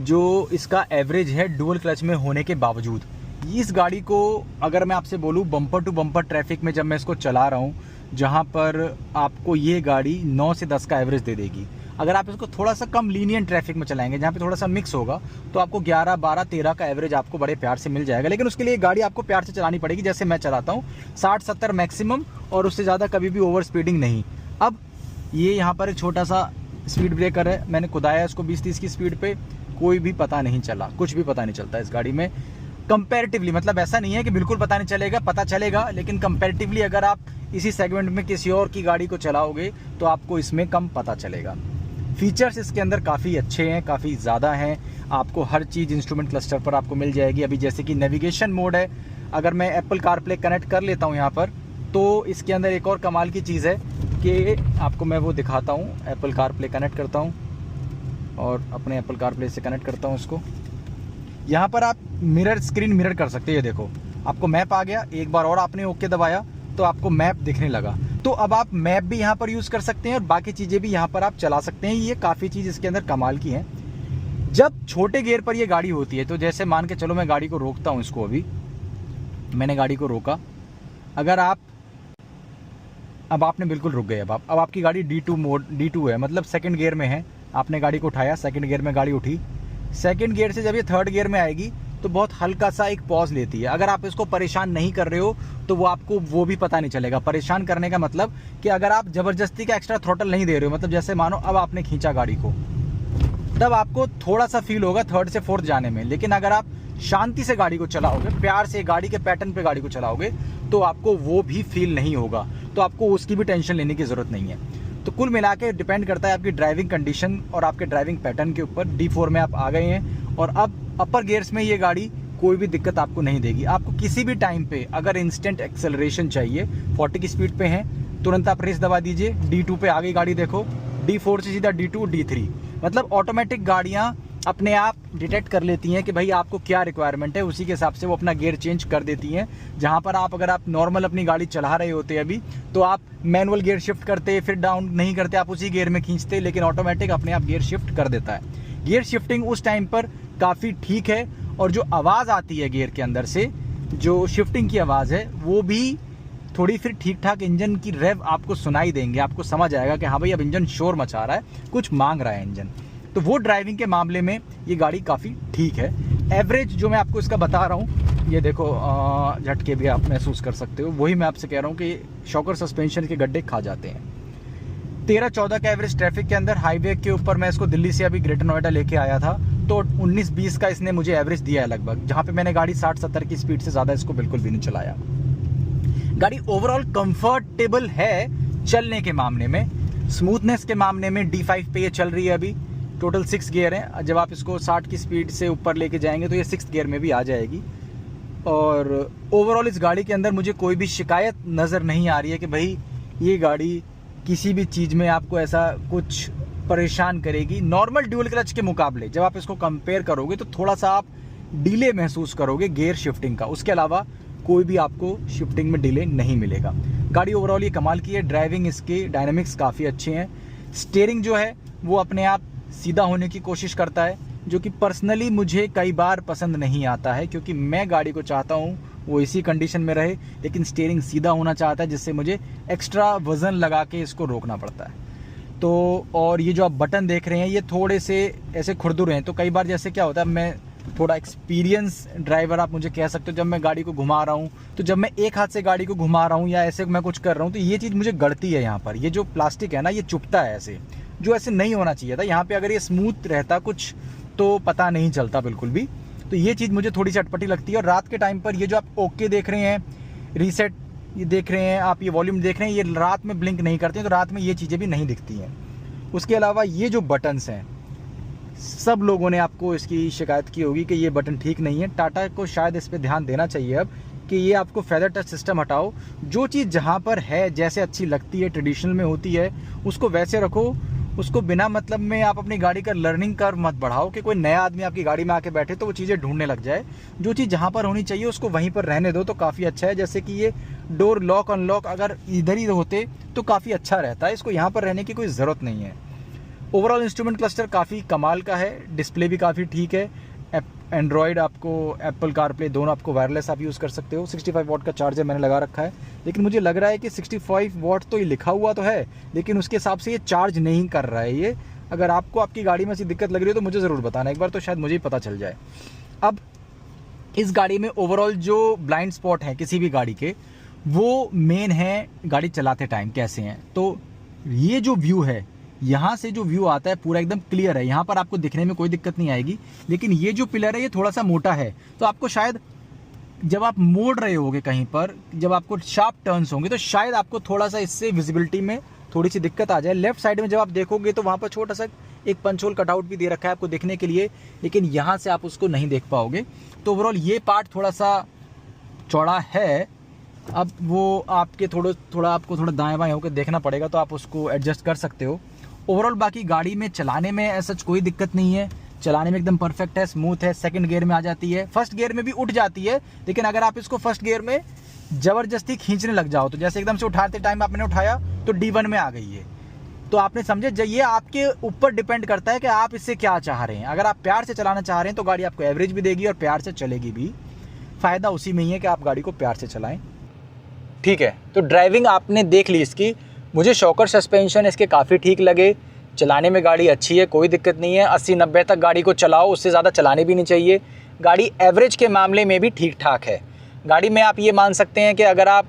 जो इसका एवरेज है डुअल क्लच में होने के बावजूद, इस गाड़ी को अगर मैं आपसे बोलूँ बम्पर टू बम्पर ट्रैफिक में जब मैं इसको चला रहा हूँ, जहाँ पर आपको ये गाड़ी 9 से 10 का एवरेज दे देगी। अगर आप इसको थोड़ा सा कम लीनियंट ट्रैफिक में चलाएंगे जहाँ पे थोड़ा सा मिक्स होगा, तो आपको 11, 12, 13 का एवरेज आपको बड़े प्यार से मिल जाएगा। लेकिन उसके लिए गाड़ी आपको प्यार से चलानी पड़ेगी, जैसे मैं चलाता हूँ 60-70 मैक्सिमम, और उससे ज़्यादा कभी भी ओवर स्पीडिंग नहीं। अब ये यहाँ पर एक छोटा सा स्पीड ब्रेकर है, मैंने खुदाया इसको 20-30 की स्पीड पे, कोई भी पता नहीं चला, कुछ भी पता नहीं चलता इस गाड़ी में कंपैरेटिवली। मतलब ऐसा नहीं है कि बिल्कुल पता नहीं चलेगा, पता चलेगा, लेकिन कंपैरेटिवली अगर आप इसी सेगमेंट में किसी और की गाड़ी को चलाओगे तो आपको इसमें कम पता चलेगा। फीचर्स इसके अंदर काफ़ी अच्छे हैं, काफ़ी ज़्यादा हैं। आपको हर चीज़ इंस्ट्रूमेंट क्लस्टर पर आपको मिल जाएगी। अभी जैसे कि नेविगेशन मोड है, अगर मैं एप्पल कारप्ले कनेक्ट कर लेता हूँ यहाँ पर, तो इसके अंदर एक और कमाल की चीज़ है कि आपको मैं वो दिखाता हूँ। एप्पल कारप्ले कनेक्ट करता हूँ और अपने एप्पल कारप्ले से कनेक्ट करता हूँ इसको। यहाँ पर आप मिरर स्क्रीन मिरर कर सकते हैं। ये देखो आपको मैप आ गया, एक बार और आपने ओके दबाया तो आपको मैप दिखने लगा। तो अब आप मैप भी यहाँ पर यूज़ कर सकते हैं और बाकी चीज़ें भी यहाँ पर आप चला सकते हैं। ये काफ़ी चीज़ इसके अंदर कमाल की है। जब छोटे गियर पर ये गाड़ी होती है, तो जैसे मान के चलो मैं गाड़ी को रोकता हूँ, इसको अभी मैंने गाड़ी को रोका, अगर आप अब आपने बिल्कुल रुक गए, अब आपकी गाड़ी D2 मोड D2 है, मतलब सेकंड गियर में है। आपने गाड़ी को उठाया, सेकंड गियर में गाड़ी उठी, सेकंड गियर से जब ये थर्ड गियर में आएगी तो बहुत हल्का सा एक पॉज लेती है। अगर आप इसको परेशान नहीं कर रहे हो तो वो आपको वो भी पता नहीं चलेगा। परेशान करने का मतलब कि अगर आप ज़बरदस्ती का एक्स्ट्रा थ्रोटल नहीं दे रहे हो, मतलब जैसे मानो अब आपने खींचा गाड़ी को, तब आपको थोड़ा सा फील होगा थर्ड से फोर्थ जाने में। लेकिन अगर आप शांति से गाड़ी को चलाओगे, प्यार से गाड़ी के पैटर्न पे गाड़ी को चलाओगे, तो आपको वो भी फील नहीं होगा। तो आपको उसकी भी टेंशन लेने की ज़रूरत नहीं है। तो कुल मिला के डिपेंड करता है आपकी ड्राइविंग कंडीशन और आपके ड्राइविंग पैटर्न के ऊपर। D4 में आप आ गए हैं और अब अपर गियर्स में ये गाड़ी कोई भी दिक्कत आपको नहीं देगी। आपको किसी भी टाइम पे अगर इंस्टेंट एक्सेलरेशन चाहिए, 40 की स्पीड पे हैं, तुरंत आप रेस दबा दीजिए, D2 पे आ गई गाड़ी, देखो D4 से सीधा D2 D3। मतलब ऑटोमेटिक गाड़ियाँ अपने आप डिटेक्ट कर लेती हैं कि भाई आपको क्या रिक्वायरमेंट है, उसी के हिसाब से वो अपना गियर चेंज कर देती हैं। जहाँ पर आप अगर आप नॉर्मल अपनी गाड़ी चला रहे होते अभी, तो आप मैनुअल गियर शिफ्ट करते, फिर डाउन नहीं करते, आप उसी गियर में खींचते, लेकिन ऑटोमेटिक अपने आप गियर शिफ्ट कर देता है। गियर शिफ्टिंग उस टाइम पर काफ़ी ठीक है, और जो आवाज़ आती है गियर के अंदर से, जो शिफ्टिंग की आवाज़ है, वो भी थोड़ी फिर ठीक ठाक इंजन की रेव आपको सुनाई देंगे। आपको समझ आएगा कि हाँ भाई अब इंजन शोर मचा रहा है, कुछ मांग रहा है इंजन। तो वो ड्राइविंग के मामले में ये गाड़ी काफ़ी ठीक है। एवरेज जो मैं आपको इसका बता रहा हूँ, ये देखो झटके भी आप महसूस कर सकते हो। वही मैं आपसे कह रहा हूँ कि शॉकर सस्पेंशन के गड्ढे खा जाते हैं। 13-14 का एवरेज ट्रैफिक के अंदर। हाईवे के ऊपर मैं इसको दिल्ली से अभी ग्रेटर नोएडा लेके आया था, तो 19-20 का इसने मुझे एवरेज दिया है लगभग, जहाँ पे मैंने गाड़ी 60-70 की स्पीड से ज़्यादा इसको बिल्कुल भी नहीं चलाया। गाड़ी ओवरऑल कंफर्टेबल है चलने के मामले में। स्मूथनेस के मामले में D5 पे ये चल रही है अभी। टोटल 6 गियर हैं। जब आप इसको 60 की स्पीड से ऊपर लेके जाएंगे तो ये 6th गियर में भी आ जाएगी। और ओवरऑल इस गाड़ी के अंदर मुझे कोई भी शिकायत नज़र नहीं आ रही है कि भाई ये गाड़ी किसी भी चीज़ में आपको ऐसा कुछ परेशान करेगी। नॉर्मल ड्यूल क्लच के मुकाबले जब आप इसको कंपेयर करोगे तो थोड़ा सा आप डिले महसूस करोगे गियर शिफ्टिंग का। उसके अलावा कोई भी आपको शिफ्टिंग में डिले नहीं मिलेगा। गाड़ी ओवरऑल ये कमाल की है। ड्राइविंग इसके डायनामिक्स काफ़ी अच्छे हैं। स्टीयरिंग जो है वो अपने आप सीधा होने की कोशिश करता है, जो कि पर्सनली मुझे कई बार पसंद नहीं आता है, क्योंकि मैं गाड़ी को चाहता हूँ वो इसी कंडीशन में रहे, लेकिन स्टीयरिंग सीधा होना चाहता है, जिससे मुझे एक्स्ट्रा वज़न लगा के इसको रोकना पड़ता है। तो और ये जो आप बटन देख रहे हैं ये थोड़े से ऐसे खुरदुर हैं। तो कई बार जैसे क्या होता है, मैं थोड़ा एक्सपीरियंस ड्राइवर आप मुझे कह सकते हो, जब मैं गाड़ी को घुमा रहा हूँ, तो जब मैं एक हाथ से गाड़ी को घुमा रहा हूँ या ऐसे मैं कुछ कर रहा हूँ, तो ये चीज़ मुझे गड़ती है। यहाँ पर ये जो प्लास्टिक है ना, ये चुभता है ऐसे, जो ऐसे नहीं होना चाहिए था। यहाँ पे अगर ये स्मूथ रहता कुछ तो पता नहीं चलता बिल्कुल भी। तो ये चीज़ मुझे थोड़ी सी अटपटी लगती है। और रात के टाइम पर ये जो आप ओके देख रहे हैं, रीसेट ये देख रहे हैं आप, ये वॉल्यूम देख रहे हैं, ये रात में ब्लिंक नहीं करते हैं, तो रात में ये चीज़ें भी नहीं दिखती हैं। उसके अलावा ये जो बटन्स हैं, सब लोगों ने आपको इसकी शिकायत की होगी कि ये बटन ठीक नहीं है। टाटा को शायद इस पर ध्यान देना चाहिए अब कि ये आपको फेदर टच सिस्टम हटाओ, जो चीज़ जहाँ पर है जैसे अच्छी लगती है, ट्रेडिशनल में होती है, उसको वैसे रखो। उसको बिना मतलब में आप अपनी गाड़ी का लर्निंग कर्व मत बढ़ाओ कि कोई नया आदमी आपकी गाड़ी में आके बैठे तो वो चीज़ें ढूंढने लग जाए। जो चीज़ जहाँ पर होनी चाहिए उसको वहीं पर रहने दो तो काफ़ी अच्छा है। जैसे कि ये डोर लॉक अनलॉक अगर इधर ही होते तो काफ़ी अच्छा रहता है, इसको यहाँ पर रहने की कोई ज़रूरत नहीं है। ओवरऑल इंस्ट्रूमेंट क्लस्टर काफ़ी कमाल का है, डिस्प्ले भी काफ़ी ठीक है। एंड्रॉयड आपको, एप्पल कारप्ले दोनों आपको वायरलेस आप यूज़ कर सकते हो। 65 वाट का चार्जर मैंने लगा रखा है, लेकिन मुझे लग रहा है कि 65 वाट तो ये लिखा हुआ तो है, लेकिन उसके हिसाब से ये चार्ज नहीं कर रहा है ये। अगर आपको आपकी गाड़ी में ऐसी दिक्कत लग रही हो तो मुझे ज़रूर बताना एक बार, तो शायद मुझे ही पता चल जाए। अब इस गाड़ी में ओवरऑल जो ब्लाइंड स्पॉट है किसी भी गाड़ी के, वो मेन है गाड़ी चलाते टाइम कैसे हैं। तो ये जो व्यू है, यहाँ से जो व्यू आता है पूरा एकदम क्लियर है, यहाँ पर आपको दिखने में कोई दिक्कत नहीं आएगी। लेकिन ये जो पिलर है ये थोड़ा सा मोटा है, तो आपको शायद जब आप मोड़ रहे होगे कहीं पर, जब आपको शार्प टर्न्स होंगे तो शायद आपको थोड़ा सा इससे विजिबिलिटी में थोड़ी सी दिक्कत आ जाए। लेफ्ट साइड में जब आप देखोगे तो वहाँ पर छोटा सा एक पंच होल कटआउट भी दे रखा है आपको देखने के लिए, लेकिन यहाँ से आप उसको नहीं देख पाओगे। तो ओवरऑल ये पार्ट थोड़ा सा चौड़ा है। अब वो आपके थोड़ा आपको थोड़ा दाएँ बाएँ होकर देखना पड़ेगा, तो आप उसको एडजस्ट कर सकते हो। ओवरऑल बाकी गाड़ी में चलाने में ऐसा कोई दिक्कत नहीं है, चलाने में एकदम परफेक्ट है, स्मूथ है। सेकंड गियर में आ जाती है, फर्स्ट गियर में भी उठ जाती है, लेकिन अगर आप इसको फर्स्ट गियर में ज़बरदस्ती खींचने लग जाओ तो जैसे एकदम से उठाते टाइम आपने उठाया तो D1 में आ गई है, तो आपने समझे। ये आपके ऊपर डिपेंड करता है कि आप इससे क्या चाह रहे हैं। अगर आप प्यार से चलाना चाह रहे हैं तो गाड़ी आपको एवरेज भी देगी और प्यार से चलेगी भी। फ़ायदा उसी में ही है कि आप गाड़ी को प्यार से चलाएं। ठीक है, तो ड्राइविंग आपने देख ली इसकी। मुझे शॉकर सस्पेंशन इसके काफ़ी ठीक लगे, चलाने में गाड़ी अच्छी है, कोई दिक्कत नहीं है। 80-90 तक गाड़ी को चलाओ, उससे ज़्यादा चलाने भी नहीं चाहिए। गाड़ी एवरेज के मामले में भी ठीक ठाक है। गाड़ी में आप ये मान सकते हैं कि अगर आप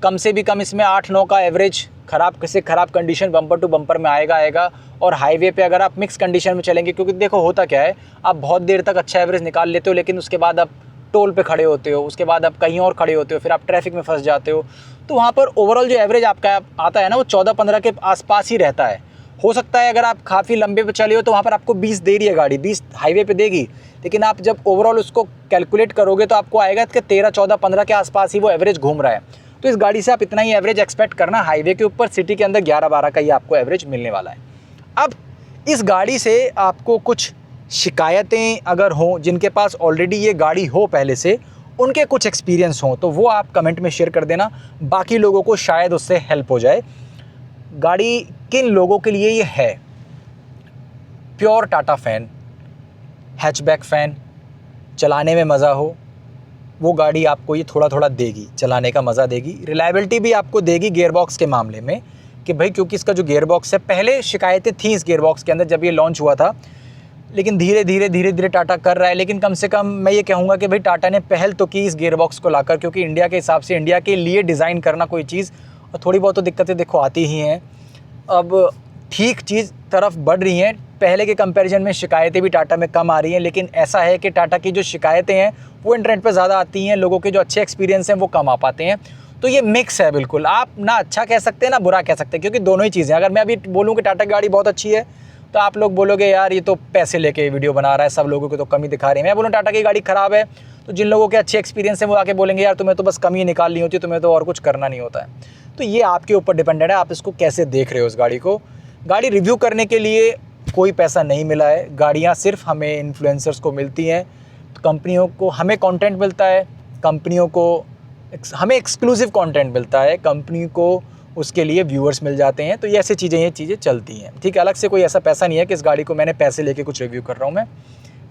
कम से भी कम इसमें 8-9 का एवरेज ख़राब कंडीशन बम्पर टू बम्पर में आएगा। और हाईवे पे अगर आप मिक्स कंडीशन में चलेंगे, क्योंकि देखो होता क्या है, आप बहुत देर तक अच्छा एवरेज निकाल लेते हो, लेकिन उसके बाद आप टोल पे खड़े होते हो, उसके बाद आप कहीं और खड़े होते हो, फिर आप ट्रैफिक में फंस जाते हो। तो वहाँ पर ओवरऑल जो एवरेज आपका आता है ना, वो 14-15 के आसपास ही रहता है। हो सकता है अगर आप काफ़ी लंबे पे चले हो तो वहाँ पर आपको 20 दे रही है गाड़ी, 20 हाईवे पे देगी, लेकिन आप जब ओवरऑल उसको कैलकुलेट करोगे तो आपको आएगा कि 13, 14, 15 के आसपास ही वो एवरेज घूम रहा है। तो इस गाड़ी से आप इतना ही एवरेज एक्सपेक्ट करना हाईवे के ऊपर। सिटी के अंदर 11-12 का ही आपको एवरेज मिलने वाला है। अब इस गाड़ी से आपको कुछ शिकायतें अगर हों, जिनके पास ऑलरेडी ये गाड़ी हो पहले से, उनके कुछ एक्सपीरियंस हों, तो वो आप कमेंट में शेयर कर देना, बाकी लोगों को शायद उससे हेल्प हो जाए। गाड़ी किन लोगों के लिए ये है? Pure Tata fan, hatchback fan, चलाने में मज़ा हो, वो गाड़ी आपको ये थोड़ा थोड़ा देगी, चलाने का मज़ा देगी। रिलायबिलिटी भी आपको देगी गियरबॉक्स के मामले में, कि भाई क्योंकि इसका जो गियरबॉक्स है, पहले शिकायतें थीं इस गियरबॉक्स के अंदर जब ये लॉन्च हुआ था, लेकिन धीरे धीरे टाटा कर रहा है। लेकिन कम से कम मैं ये कहूँगा कि भाई टाटा ने पहल तो की इस गियरबॉक्स को लाकर, क्योंकि इंडिया के हिसाब से, इंडिया के लिए डिज़ाइन करना कोई चीज़, और थोड़ी बहुत तो दिक्कतें देखो आती ही हैं। अब ठीक चीज़ तरफ बढ़ रही हैं, पहले के कंपैरिजन में शिकायतें भी टाटा में कम आ रही हैं, लेकिन ऐसा है कि टाटा की जो शिकायतें हैं वो इंटरनेट पे ज़्यादा आती हैं, लोगों के जो अच्छे एक्सपीरियंस हैं वो कम आ पाते हैं। तो ये मिक्स है बिल्कुल, आप ना अच्छा कह सकते हैं ना बुरा कह सकते हैं, क्योंकि दोनों ही चीज़ें। अगर मैं अभी बोलूँ कि टाटा की गाड़ी बहुत अच्छी है तो आप लोग बोलोगे यार ये तो पैसे लेके वीडियो बना रहा है, सब लोगों को तो कमी दिखा रही है। मैं बोलूँ टाटा की गाड़ी ख़राब है, तो जिन लोगों के अच्छे एक्सपीरियंस हैं वो आके बोलेंगे यार तुम्हें तो बस कमी निकालनी होती है, तुम्हें तो और कुछ करना नहीं होता है। तो ये आपके ऊपर डिपेंडेंट है, आप इसको कैसे देख रहे हो इस गाड़ी को। गाड़ी रिव्यू करने के लिए कोई पैसा नहीं मिला है, गाड़ियाँ सिर्फ हमें इन्फ्लुएंसर्स को मिलती हैं, तो कंपनियों को हमें कंटेंट मिलता है, कंपनियों को हमें एक्सक्लूसिव कंटेंट मिलता है, कंपनी को उसके लिए व्यूअर्स मिल जाते हैं। तो ये ऐसी चीज़ें, ये चीज़ें चलती हैं, ठीक है। अलग से कोई ऐसा पैसा नहीं है कि इस गाड़ी को मैंने पैसे लेके कुछ रिव्यू कर रहा हूँ। मैं,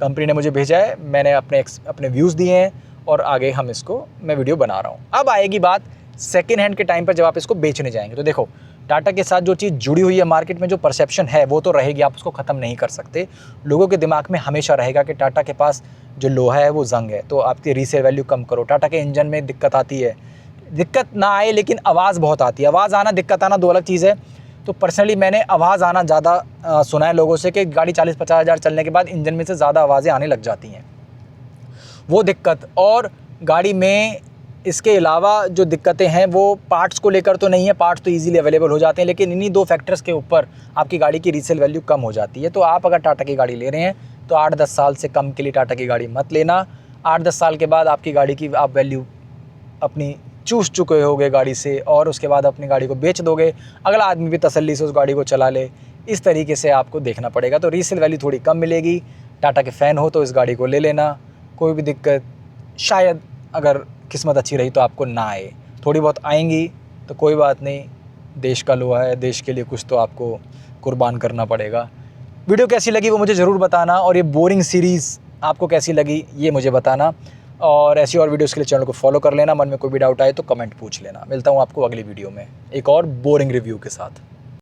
कंपनी ने मुझे भेजा है, मैंने अपने व्यूज़ दिए हैं और आगे मैं वीडियो बना रहा हूँ। अब आएगी बात सेकेंड हैंड के टाइम पर जब आप इसको बेचने जाएंगे, तो देखो टाटा के साथ जो चीज़ जुड़ी हुई है मार्केट में, जो परसेप्शन है वो तो रहेगी, आप उसको ख़त्म नहीं कर सकते। लोगों के दिमाग में हमेशा रहेगा कि टाटा के पास जो लोहा है वो जंग है, तो आपकी रीसेल वैल्यू कम करो। टाटा के इंजन में दिक्कत आती है, दिक्कत ना आए लेकिन आवाज़ बहुत आती है। आवाज़ आना, दिक्कत आना दो अलग चीज़ है। तो पर्सनली मैंने आवाज़ आना ज़्यादा सुना है लोगों से कि गाड़ी 40-50 हज़ार चलने के बाद इंजन में से ज़्यादा आवाज़ें आने लग जाती हैं, वो दिक्कत। और गाड़ी में इसके अलावा जो दिक्कतें हैं वो पार्ट्स को लेकर तो नहीं है, पार्ट्स तो इजीली अवेलेबल हो जाते हैं, लेकिन इन्हीं दो फैक्टर्स के ऊपर आपकी गाड़ी की रीसेल वैल्यू कम हो जाती है। तो आप अगर टाटा की गाड़ी ले रहे हैं तो 8-10 साल से कम के लिए टाटा की गाड़ी मत लेना। 8-10 साल के बाद आपकी गाड़ी की आप वैल्यू अपनी चूस चुके होगे गाड़ी से और उसके बाद अपनी गाड़ी को बेच दोगे, अगला आदमी भी तसल्ली से उस गाड़ी को चला ले, इस तरीके से आपको देखना पड़ेगा। तो रीसेल वैल्यू थोड़ी कम मिलेगी। टाटा के फ़ैन हो तो इस गाड़ी को ले लेना, कोई भी दिक्कत शायद अगर किस्मत अच्छी रही तो आपको ना आए, थोड़ी बहुत आएंगी तो कोई बात नहीं, देश का लोहा है, देश के लिए कुछ तो आपको कुर्बान करना पड़ेगा। वीडियो कैसी लगी वो मुझे ज़रूर बताना, और ये बोरिंग सीरीज़ आपको कैसी लगी ये मुझे बताना, और ऐसी और वीडियोस के लिए चैनल को फॉलो कर लेना। मन में कोई भी डाउट आए तो कमेंट पूछ लेना। मिलता हूँ आपको अगली वीडियो में एक और बोरिंग रिव्यू के साथ।